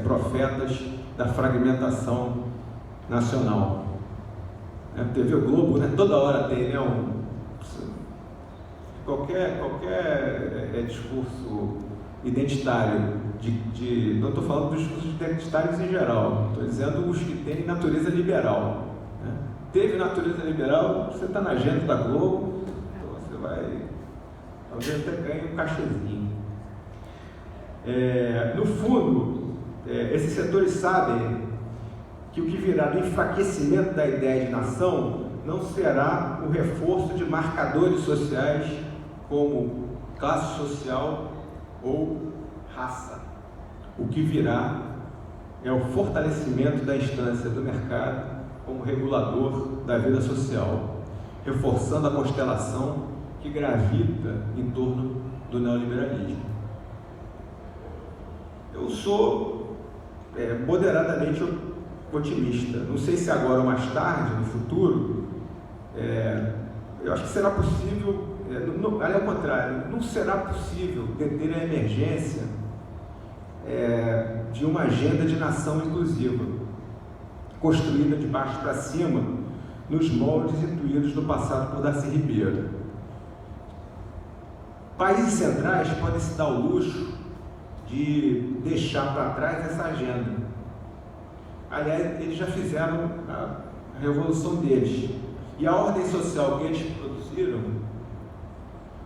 profetas da fragmentação nacional. TV Globo, né? Toda hora tem, né, qualquer discurso identitário, não estou falando dos discursos identitários em geral, estou dizendo os que têm natureza liberal. Né? Teve natureza liberal, você está na agenda da Globo, então você vai, talvez até ganhe um cachezinho. No fundo, esses setores sabem que o que virá do enfraquecimento da ideia de nação não será o reforço de marcadores sociais como classe social ou raça. O que virá é o fortalecimento da instância do mercado como regulador da vida social, reforçando a constelação que gravita em torno do neoliberalismo. Eu sou moderadamente otimista. Não sei se agora ou mais tarde, no futuro, eu acho que será possível, ao contrário, não será possível deter a emergência de uma agenda de nação inclusiva, construída de baixo para cima, nos moldes intuídos no passado por Darcy Ribeiro. Países centrais podem se dar o luxo de deixar para trás essa agenda. Aliás, eles já fizeram a revolução deles. E a ordem social que eles produziram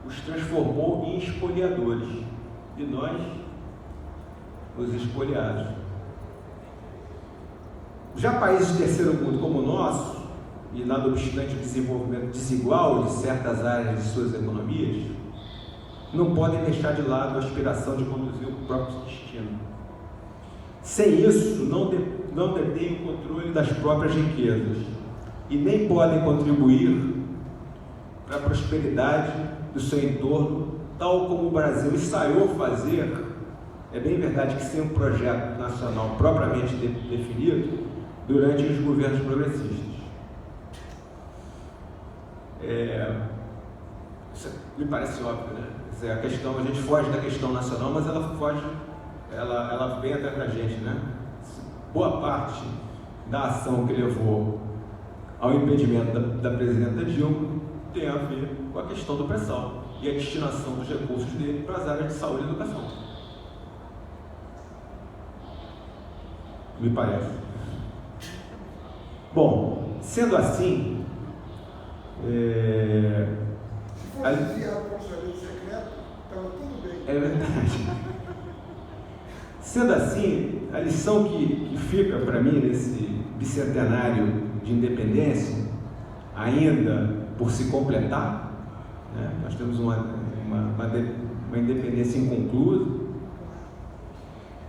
os transformou em espoliadores. E nós, os espoliados. Já países do terceiro mundo como o nosso, e nada obstante o desenvolvimento desigual de certas áreas de suas economias, não podem deixar de lado a aspiração de conduzir o próprio destino. Sem isso, não detêm o controle das próprias riquezas e nem podem contribuir para a prosperidade do seu entorno, tal como o Brasil ensaiou fazer. É bem verdade que sem um projeto nacional propriamente definido durante os governos progressistas. Isso me parece óbvio, né? A gente foge da questão nacional, mas ela vem até para a gente, né? Boa parte da ação que levou ao impedimento da presidenta Dilma tem a ver com a questão do pré-sal e a destinação dos recursos dele para as áreas de saúde e educação. Me parece. Bom, sendo assim, se fosse enviado para o orçamento secreto, Estava tudo bem. É verdade. Sendo assim, a lição que fica para mim nesse bicentenário de independência, ainda por se completar, né? Nós temos uma independência inconclusa,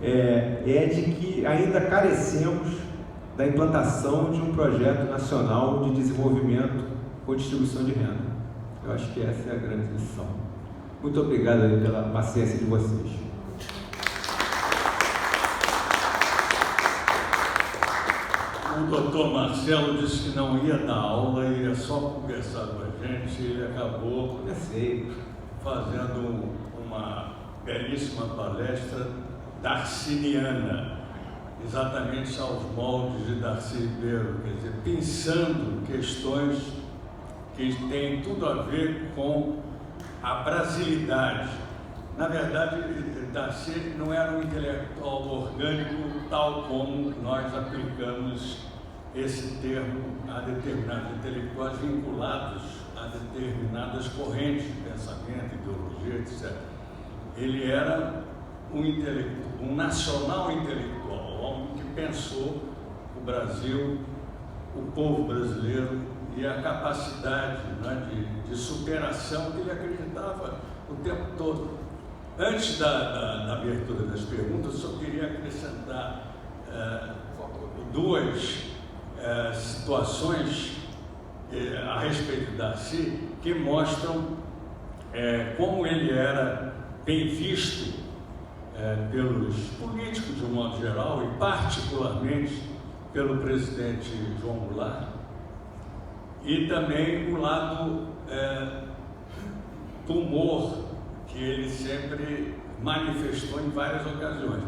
é de que ainda carecemos da implantação de um projeto nacional de desenvolvimento com distribuição de renda. Eu acho que essa é a grande lição. Muito obrigado aí pela paciência de vocês. O doutor Marcelo disse que não ia dar aula, ia só conversar com a gente, e ele acabou fazendo uma belíssima palestra darciniana, exatamente aos moldes de Darcy Ribeiro, quer dizer, pensando questões que têm tudo a ver com a brasilidade. Na verdade, Darcy não era um intelectual orgânico tal como nós aplicamos esse termo a determinados intelectuais vinculados a determinadas correntes de pensamento, ideologia, etc. Ele era um nacional intelectual, um homem que pensou o Brasil, o povo brasileiro e a capacidade, né, de superação que ele acreditava o tempo todo. Antes da abertura das perguntas, só queria acrescentar duas situações a respeito de Darcy que mostram como ele era bem visto pelos políticos de um modo geral e particularmente pelo presidente João Goulart, e também o lado do humor que ele sempre manifestou em várias ocasiões.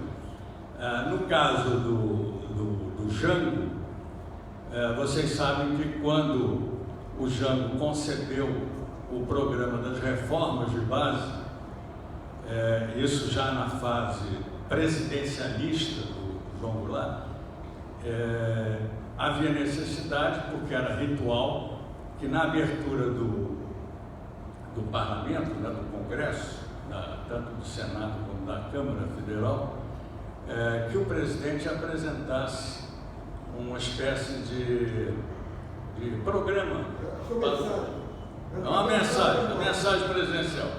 No caso do Jango, vocês sabem que quando o Jango concebeu o programa das reformas de base, isso já na fase presidencialista do João Goulart, havia necessidade, porque era ritual, que na abertura do Parlamento, né, do Congresso, tanto do Senado como da Câmara Federal, que o presidente apresentasse uma espécie de programa, uma mensagem presidencial.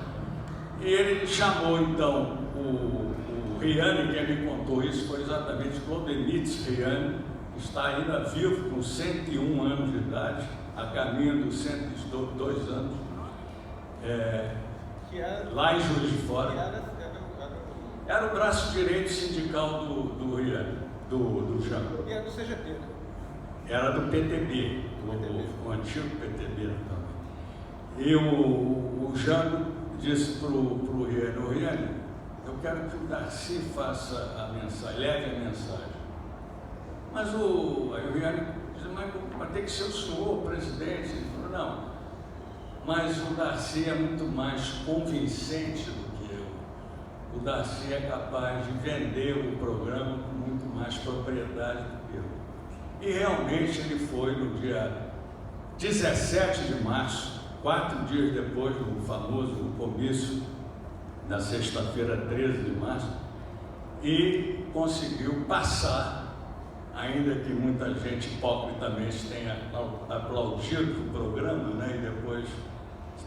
E ele chamou então o Riani, quem me contou isso foi exatamente Claudemir Riani, que está ainda vivo com 101 anos de idade, a caminho dos 102 anos, lá em Juiz de Fora. Era o braço direito sindical do Riani, do Jango. E era do CGT. Era do PTB, o antigo PTB também. E o Jango disse para o Riani: Riani, eu quero que o Darcy faça a mensagem, leve a mensagem. Mas aí o Riani disse: mas tem que ser o senhor, o presidente. Ele falou: não, mas o Darcy é muito mais convincente do que eu. O Darcy é capaz de vender o programa com muito mais propriedade do que eu. E realmente ele foi no dia 17 de março, 4 dias depois do famoso comício da sexta-feira, 13 de março, e conseguiu passar, ainda que muita gente hipocritamente tenha aplaudido o programa, né, e depois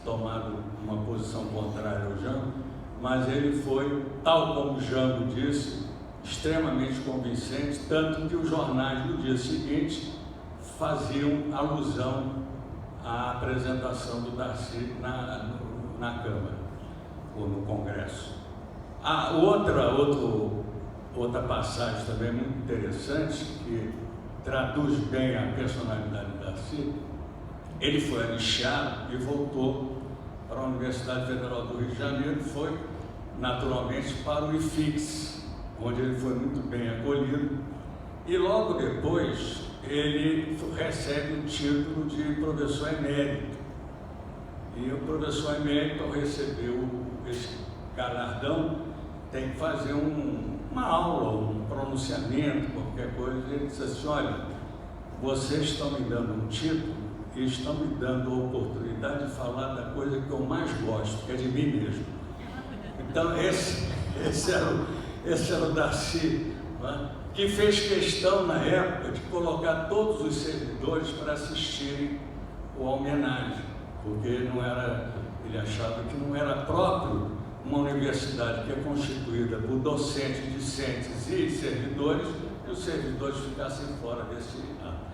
tomado uma posição contrária ao Jango, mas ele foi, tal como o Jango disse, extremamente convincente, tanto que os jornais no dia seguinte faziam alusão à apresentação do Darcy na Câmara ou no Congresso. Outra passagem também muito interessante, que traduz bem a personalidade do Darcy. Ele foi anistiado e voltou para a Universidade Federal do Rio de Janeiro, foi naturalmente para o IFIX, onde ele foi muito bem acolhido, e logo depois ele recebe o título de professor emérito. E o professor emérito, ao receber esse galardão, tem que fazer uma aula, um pronunciamento, qualquer coisa. Ele disse assim: olha, vocês estão me dando um título e estão me dando a oportunidade de falar da coisa que eu mais gosto, que é de mim mesmo. Então, esse era o Darcy, né? Que fez questão, na época, de colocar todos os servidores para assistirem a homenagem, porque não era, ele achava que não era próprio uma universidade que é constituída por docentes, discentes e servidores, e os servidores ficassem fora desse ato.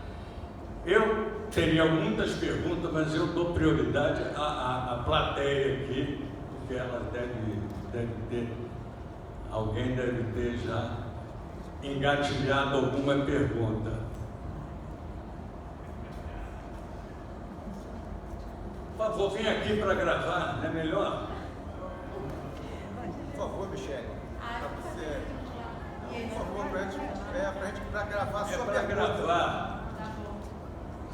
Eu teria muitas perguntas, mas eu dou prioridade à plateia aqui, porque ela deve ter, alguém deve ter já engatilhado alguma pergunta. Por favor, vem aqui para gravar, não é melhor? Por favor, Michele. Por favor, para gravar sua para gravar.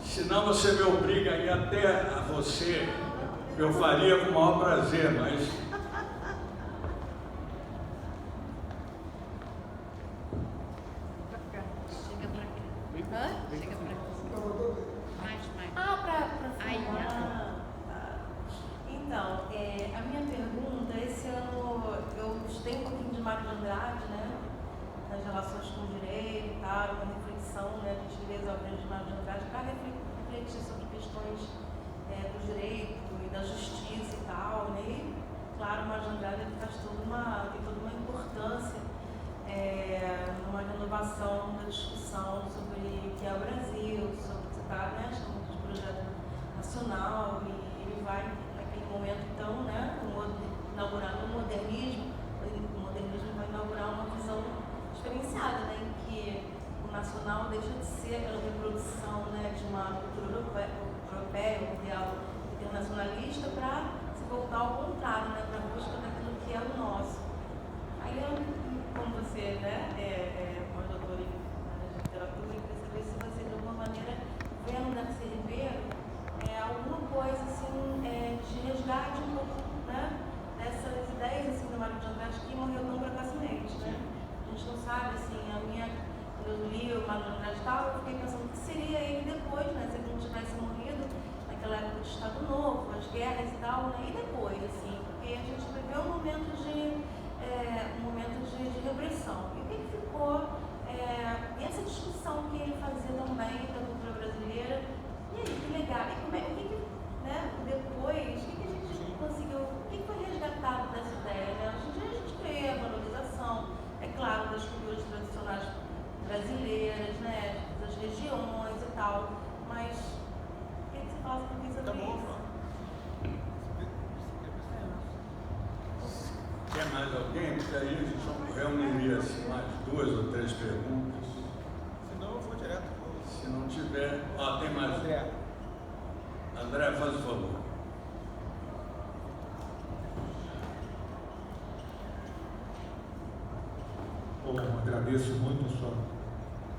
Senão você me obriga a ir até a você. Eu faria com o maior prazer, mas... Então, a minha pergunta, esse ano eu estudei um pouquinho de Mário de Andrade, né, nas relações com o direito e tal, uma reflexão, né, a gente lê as obras de Mário de Andrade para refletir sobre questões do direito e da justiça e tal, né, e, claro, Mário de Andrade tem toda uma importância numa renovação da discussão sobre o que é o Brasil, sobre o que está, né, chamamos de projeto nacional, e ele vai momento, então, né, inaugurando o modernismo vai inaugurar uma visão diferenciada, né, em que o nacional deixa de ser aquela reprodução, né, de uma cultura europeia, um ideal internacionalista, para se voltar ao contrário, né, para a busca daquilo que é o nosso. Aí, como você, né, é uma doutora em literatura, eu queria saber se você, de alguma maneira, vendo Darcy Ribeiro, alguma coisa assim, de resgate um pouco, né, dessas ideias assim, do Mário de Andrade, que morreu tão precocemente, né? A gente não sabe, assim, quando eu li o Mário de Andrade e tal, eu fiquei pensando o que seria ele depois, né, se ele não tivesse morrido naquela época de Estado Novo, as guerras e tal, né, e depois, assim, porque a gente viveu um momento de repressão. E o que ficou, e essa discussão que ele fazia também da cultura brasileira. E aí, que legal. E como né, depois, o que a gente conseguiu, o que foi resgatado dessa ideia, né? Hoje em dia a gente vê a valorização, é claro, das culturas tradicionais brasileiras, né, das regiões e tal, mas o que você fala sobre isso? Quer mais alguém? Porque aí a gente reuniria assim, mais 2 ou 3 perguntas. Senão eu vou direto. Se não tiver... tem mais. André, faz o favor. Bom, agradeço muito a sua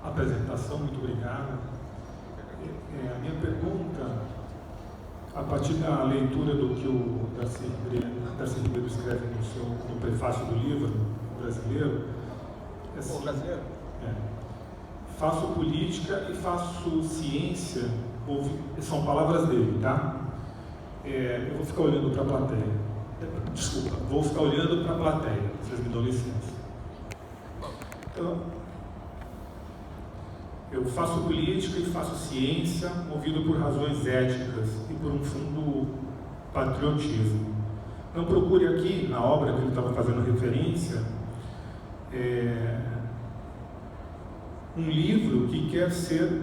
apresentação, muito obrigado. A minha pergunta, a partir da leitura do que o Darcy Ribeiro escreve no prefácio do livro brasileiro, O brasileiro? Faço política e faço ciência, são palavras dele, tá? Eu vou ficar olhando para a plateia. Desculpa, vou ficar olhando para a plateia, vocês me dão licença. Então, eu faço política e faço ciência movido por razões éticas e por um fundo patriotismo. Não procure aqui, na obra que ele estava fazendo referência, um livro que quer ser...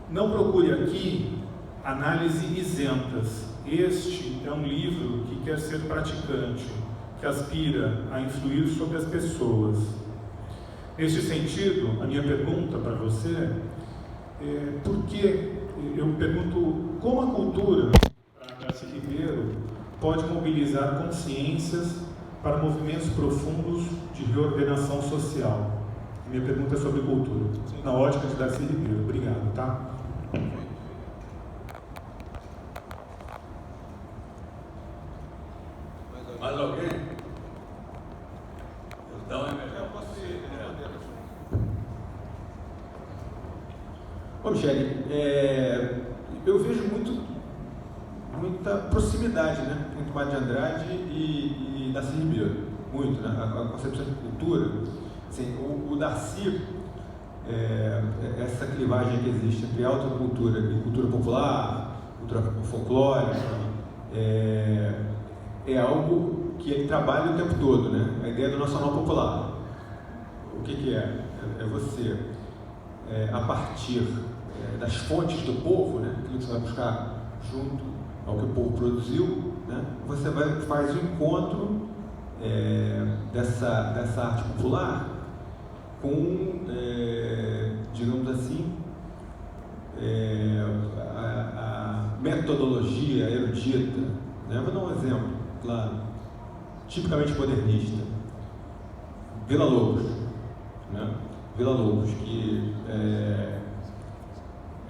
Não procure aqui análise isentas. Este é um livro que quer ser praticante, que aspira a influir sobre as pessoas. Neste sentido, a minha pergunta para você é eu pergunto como a cultura, para Darcy Ribeiro, pode mobilizar consciências para movimentos profundos de reordenação social. Minha pergunta é sobre cultura, na ótica de Darcy Ribeiro. Obrigado, tá? Mais alguém? Então é melhor. Eu posso ir. Ô, Michele, eu vejo muita proximidade, né, entre Mário de Andrade e Darcy Ribeiro, muito, né? A concepção de cultura, assim, o Darcy, essa clivagem que existe entre alta cultura e cultura popular, cultura folclórica, é algo que ele trabalha o tempo todo, né? A ideia do nacional popular. O que é? É você, a partir das fontes do povo, né? Aquilo que você vai buscar junto ao que o povo produziu, né? Você faz o encontro dessa arte popular com, digamos assim, a metodologia erudita, né? Vou dar um exemplo, claro, tipicamente modernista. Villa-Lobos, né? Villa-Lobos, que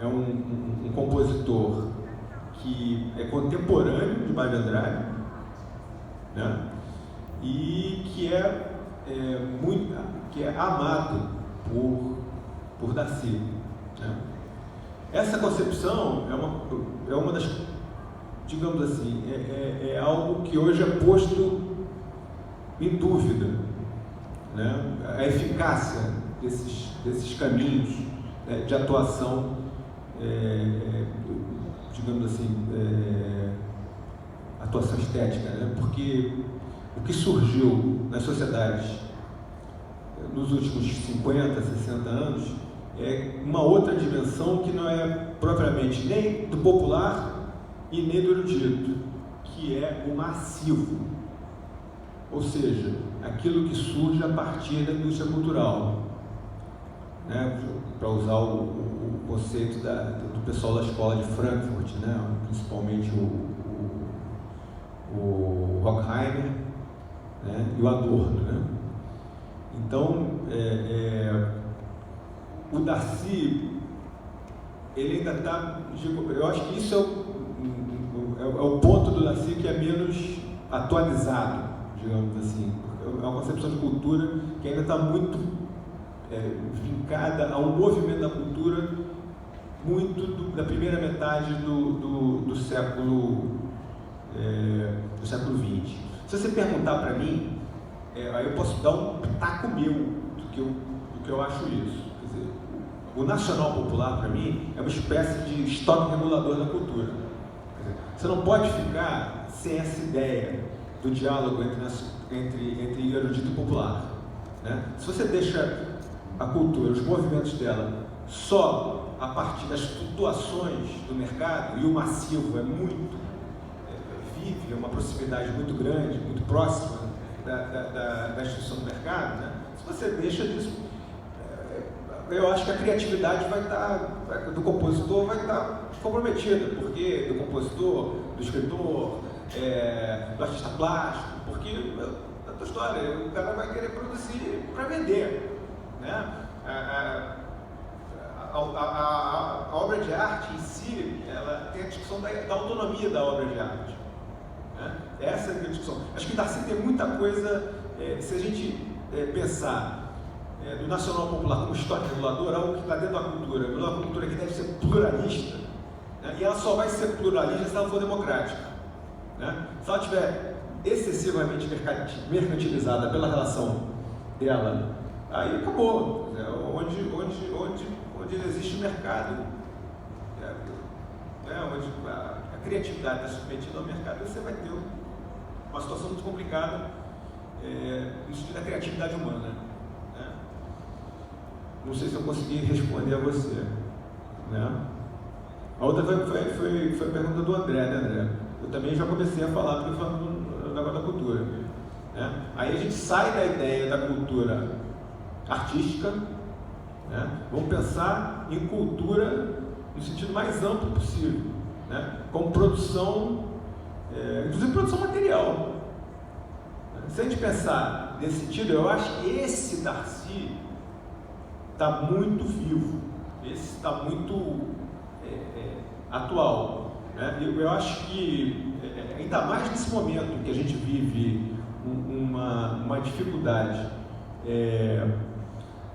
é um compositor que é contemporâneo de Mário de Andrade, né? E que é amado por Darcy, né? Essa concepção é uma das, digamos assim, é algo que hoje é posto em dúvida, né? A eficácia desses caminhos de atuação, digamos assim, atuação estética, né? Porque o que surgiu nas sociedades nos últimos 50, 60 anos é uma outra dimensão que não é propriamente nem do popular e nem do erudito, que é o massivo, ou seja, aquilo que surge a partir da indústria cultural, né? Para usar o conceito do pessoal da escola de Frankfurt, né? Principalmente o Horkheimer, né? E o Adorno, né? Então, o Darcy, ele ainda está, eu acho que isso é o ponto do Darcy que é menos atualizado, digamos assim. É uma concepção de cultura que ainda está muito vincada a um movimento da cultura muito da primeira metade do século XX. Se você perguntar para mim, aí eu posso dar um pitaco meu do que eu acho isso. Quer dizer, o nacional popular, para mim, é uma espécie de estoque regulador da cultura. Quer dizer, você não pode ficar sem essa ideia do diálogo entre erudito e popular, né? Se você deixa a cultura, os movimentos dela, só a partir das flutuações do mercado, e o massivo vive uma proximidade muito grande, muito próxima da instituição do mercado, né? Se você deixa disso, eu acho que a criatividade do compositor vai estar comprometida, porque do compositor, do escritor, do artista plástico, porque é outra história, o cara vai querer produzir para vender, né? A obra de arte em si, ela tem a discussão da autonomia da obra de arte, né? Essa é a discussão. Acho que Darcy tem muita coisa, se a gente pensar do nacional popular como história reguladora, algo que está dentro da cultura, uma cultura que deve ser pluralista, né? E ela só vai ser pluralista se ela for democrática, né? Se ela estiver excessivamente mercantilizada pela relação dela, aí acabou. Onde existe mercado, onde a criatividade está submetida ao mercado, você vai ter uma situação muito complicada no sentido da criatividade humana, né? Não sei se eu consegui responder a você, né? A outra foi a pergunta do André, né, André? Eu também já comecei a falar, porque falando do negócio da cultura, né? Aí a gente sai da ideia da cultura artística, né? Vamos pensar em cultura no sentido mais amplo possível, né? Como produção, inclusive produção material. Se a gente pensar nesse sentido, eu acho que esse Darcy está muito vivo, esse está muito atual, né? Eu acho que, ainda mais nesse momento que a gente vive uma dificuldade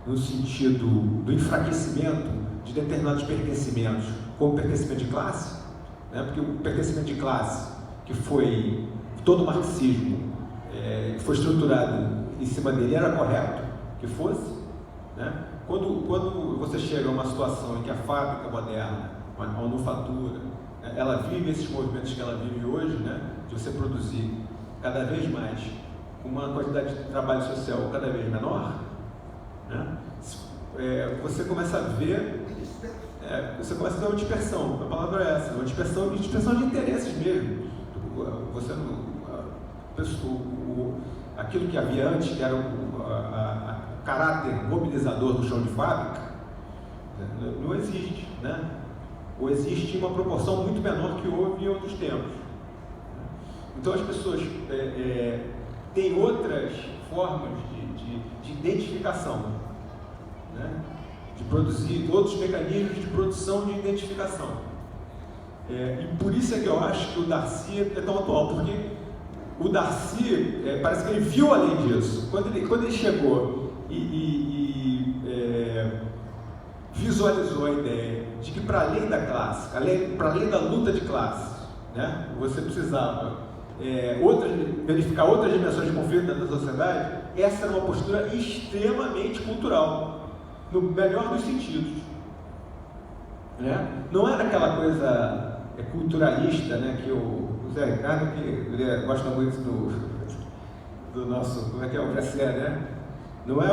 no sentido do enfraquecimento de determinados pertencimentos, como o pertencimento de classe, né? Porque o pertencimento de classe, que foi todo o marxismo que foi estruturado em cima dele era correto que fosse, né? Quando você chega a uma situação em que a fábrica moderna, a manufatura, ela vive esses movimentos que ela vive hoje, né? De você produzir cada vez mais com uma quantidade de trabalho social cada vez menor, né? Você começa a ver, você começa a ter uma dispersão, a palavra é essa, uma dispersão de interesses mesmo. Você aquilo que havia antes, que era o caráter mobilizador do chão de fábrica, não existe, né? Ou existe uma proporção muito menor que houve em outros tempos. Então as pessoas têm outras formas de identificação, né? De produzir outros mecanismos de produção de identificação. E por isso é que eu acho que o Darcy é tão atual, porque o Darcy, parece que ele viu além disso. Quando ele chegou e visualizou a ideia de que para além da classe, para além da luta de classe, né, você precisava verificar outras dimensões de conflito dentro da sociedade, essa era uma postura extremamente cultural, no melhor dos sentidos. Né? Não era aquela coisa culturalista, né, que o Zé Ricardo, que ele gosta muito do nosso, como é que é, o Graciela, né? Não é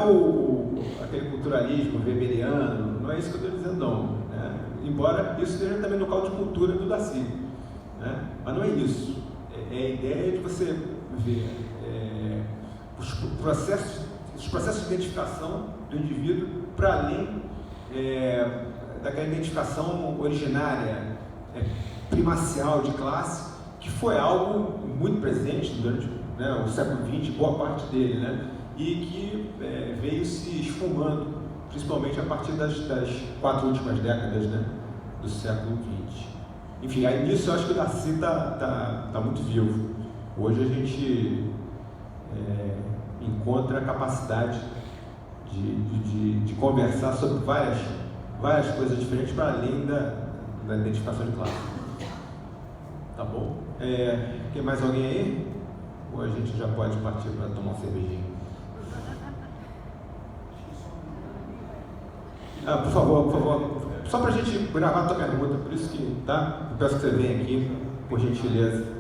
aquele culturalismo weberiano, não é isso que eu estou dizendo, não. Né? Embora isso esteja também no caldo de cultura do Darcy. Né? Mas não é isso. É a ideia de você ver os processos de identificação do indivíduo para além daquela identificação originária, primacial de classe, que foi algo muito presente durante o século XX, boa parte dele, né? E que veio se esfumando, principalmente a partir das 4 últimas décadas, né, do século XX. Enfim, aí nisso eu acho que o Darcy está muito vivo. Hoje a gente encontra a capacidade de conversar sobre várias coisas diferentes para além da identificação de classe. Tá bom? Tem mais alguém aí? Ou a gente já pode partir para tomar um cervejinho? Por favor, só para a gente gravar a tua pergunta, por isso que, tá? Eu peço que você venha aqui, por gentileza.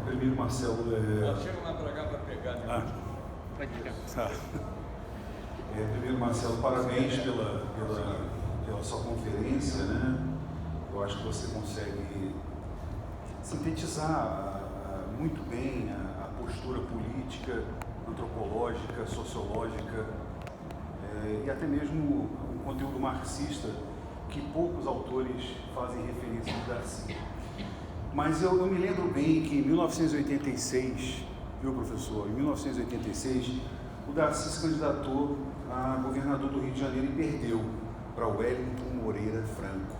Primeiro, Marcelo. Chega lá para cá para pegar. Primeiro, Marcelo, parabéns pela sua conferência, né? Eu acho que você consegue sintetizar muito bem a postura política, antropológica, sociológica e até mesmo um conteúdo marxista que poucos autores fazem referência ao Darcy. Mas eu me lembro bem que em 1986, viu, professor? Em 1986, o Darcy se candidatou a governador do Rio de Janeiro e perdeu para Wellington Moreira Franco.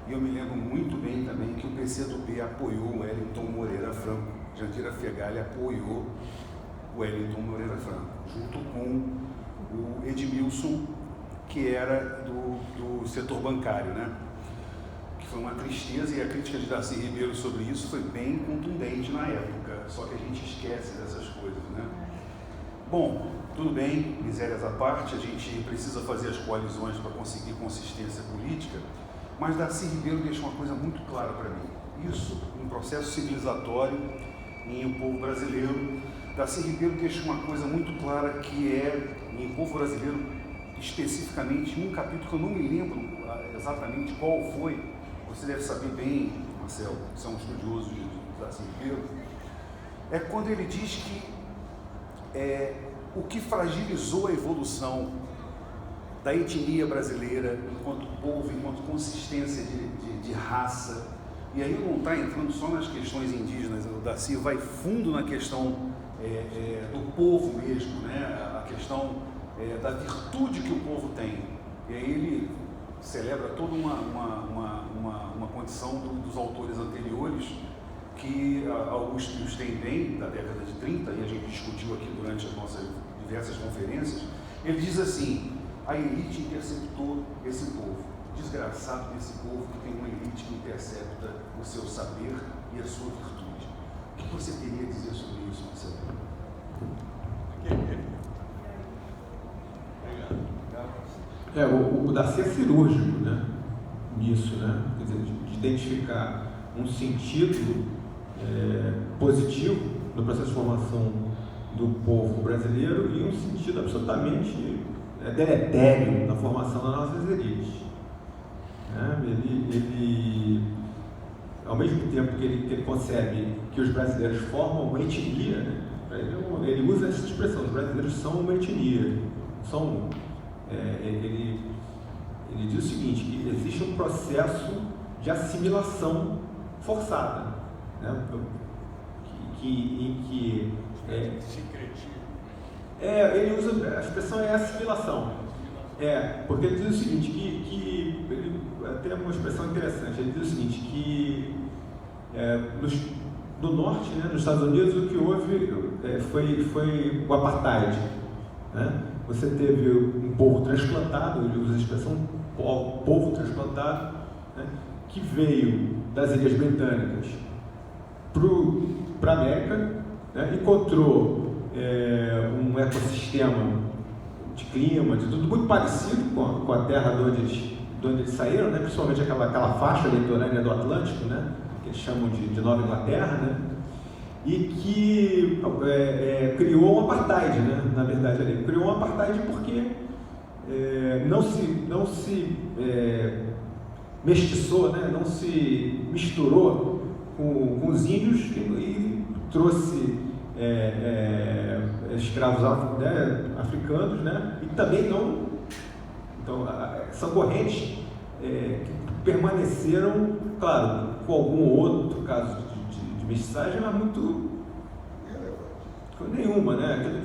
E eu me lembro muito bem também que o PCdoB apoiou Wellington Moreira Franco. Jandira Fegali apoiou Wellington Moreira Franco, junto com o Edmilson, que era do setor bancário, né? Que foi uma tristeza, e a crítica de Darcy Ribeiro sobre isso foi bem contundente na época, só que a gente esquece dessas coisas, né? Bom, tudo bem, misérias à parte, a gente precisa fazer as coalizões para conseguir consistência política, mas Darcy Ribeiro deixa uma coisa muito clara para mim. Isso, um processo civilizatório em O Povo Brasileiro. Darcy Ribeiro deixa uma coisa muito clara, que é, em O Povo Brasileiro, especificamente, em um capítulo que eu não me lembro exatamente qual foi, você deve saber bem, Marcelo, que são estudiosos de Darcy Ribeiro, é quando ele diz que o que fragilizou a evolução da etnia brasileira enquanto povo, enquanto consistência de raça, e aí não está entrando só nas questões indígenas, o Darcy vai fundo na questão do povo mesmo, né? A questão da virtude que o povo tem. E aí ele celebra toda uma condição dos autores anteriores, que Augusto Steinbein, da década de 30, e a gente discutiu aqui durante as nossas diversas conferências, ele diz assim: a elite interceptou esse povo, desgraçado desse povo que tem uma elite que intercepta o seu saber e a sua virtude. O que você queria dizer sobre isso, Marcelo? Obrigado. O Darcy é cirúrgico, né? Nisso, né? Quer dizer, de identificar um sentido positivo no processo de formação do povo brasileiro e um sentido absolutamente deletério na formação das nossas elites. Ele, ao mesmo tempo que ele concebe que os brasileiros formam uma etnia, né? Ele usa essa expressão: os brasileiros são uma etnia. Ele diz o seguinte, que existe um processo de assimilação forçada, né? Ele usa a expressão assimilação. Porque ele diz o seguinte, que ele até uma expressão interessante. Ele diz o seguinte, que no norte, né, nos Estados Unidos, o que houve foi o apartheid, né? Você teve um povo transplantado, ele usa a expressão povo transplantado, né, que veio das Ilhas Britânicas para a América, né, encontrou um ecossistema de clima, de tudo muito parecido com a terra de onde eles saíram, né, principalmente aquela faixa litorânea do Atlântico, né, que eles chamam de Nova Inglaterra, né, e que criou um apartheid, né, na verdade. Ele criou um apartheid porque não se mestiçou, né, não se misturou com os índios e trouxe escravos africanos, né, e também não. Então, são correntes que permaneceram, claro, com algum outro caso de mestiçagem, mas muito nenhuma, né?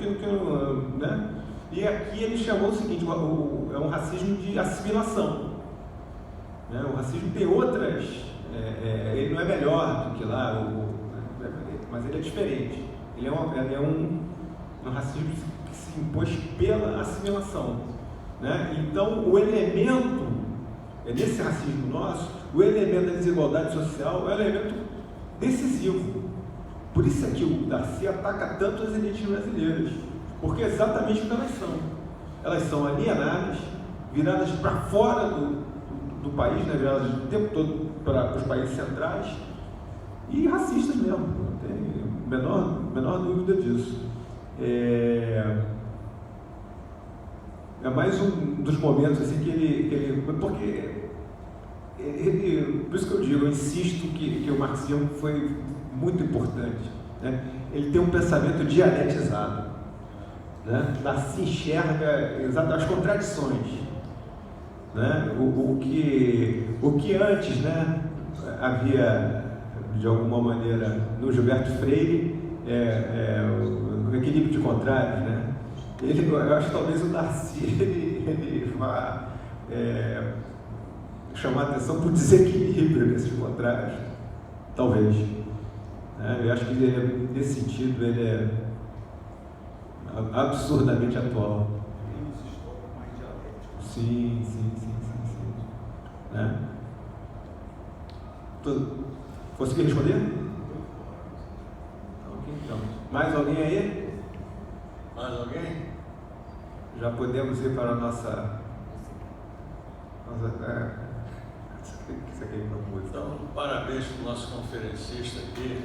Né? E aqui ele chamou o seguinte: é um racismo de assimilação, né? O racismo tem outras, ele não é melhor do que lá, mas ele é diferente. Ele é um racismo que se impôs pela assimilação, né? Então, o elemento, nesse racismo nosso, o elemento da desigualdade social é um elemento decisivo. Por isso é que o Darcy ataca tanto as elites brasileiras, porque é exatamente o que elas são. Elas são alienadas, viradas para fora do país, né? Viradas o tempo todo para os países centrais, e racistas mesmo, não tem menor dúvida disso. É mais um dos momentos assim, que ele porque por isso que eu digo, eu insisto que o marxismo foi muito importante, né? Ele tem um pensamento dialetizado, né? Darcy enxerga exatamente as contradições, né? O que antes, né, havia de alguma maneira no Gilberto Freire o equilíbrio de contrários, né? Eu acho que talvez o Darcy ele vá chamar a atenção por desequilíbrio nesses contrários, talvez. Eu acho que nesse sentido ele é absurdamente atual. Sim. Né? Conseguiu responder? Então. Mais alguém aí? Mais alguém? Já podemos ir para a nossa isso aqui é muito. Então, parabéns para o nosso conferencista aqui.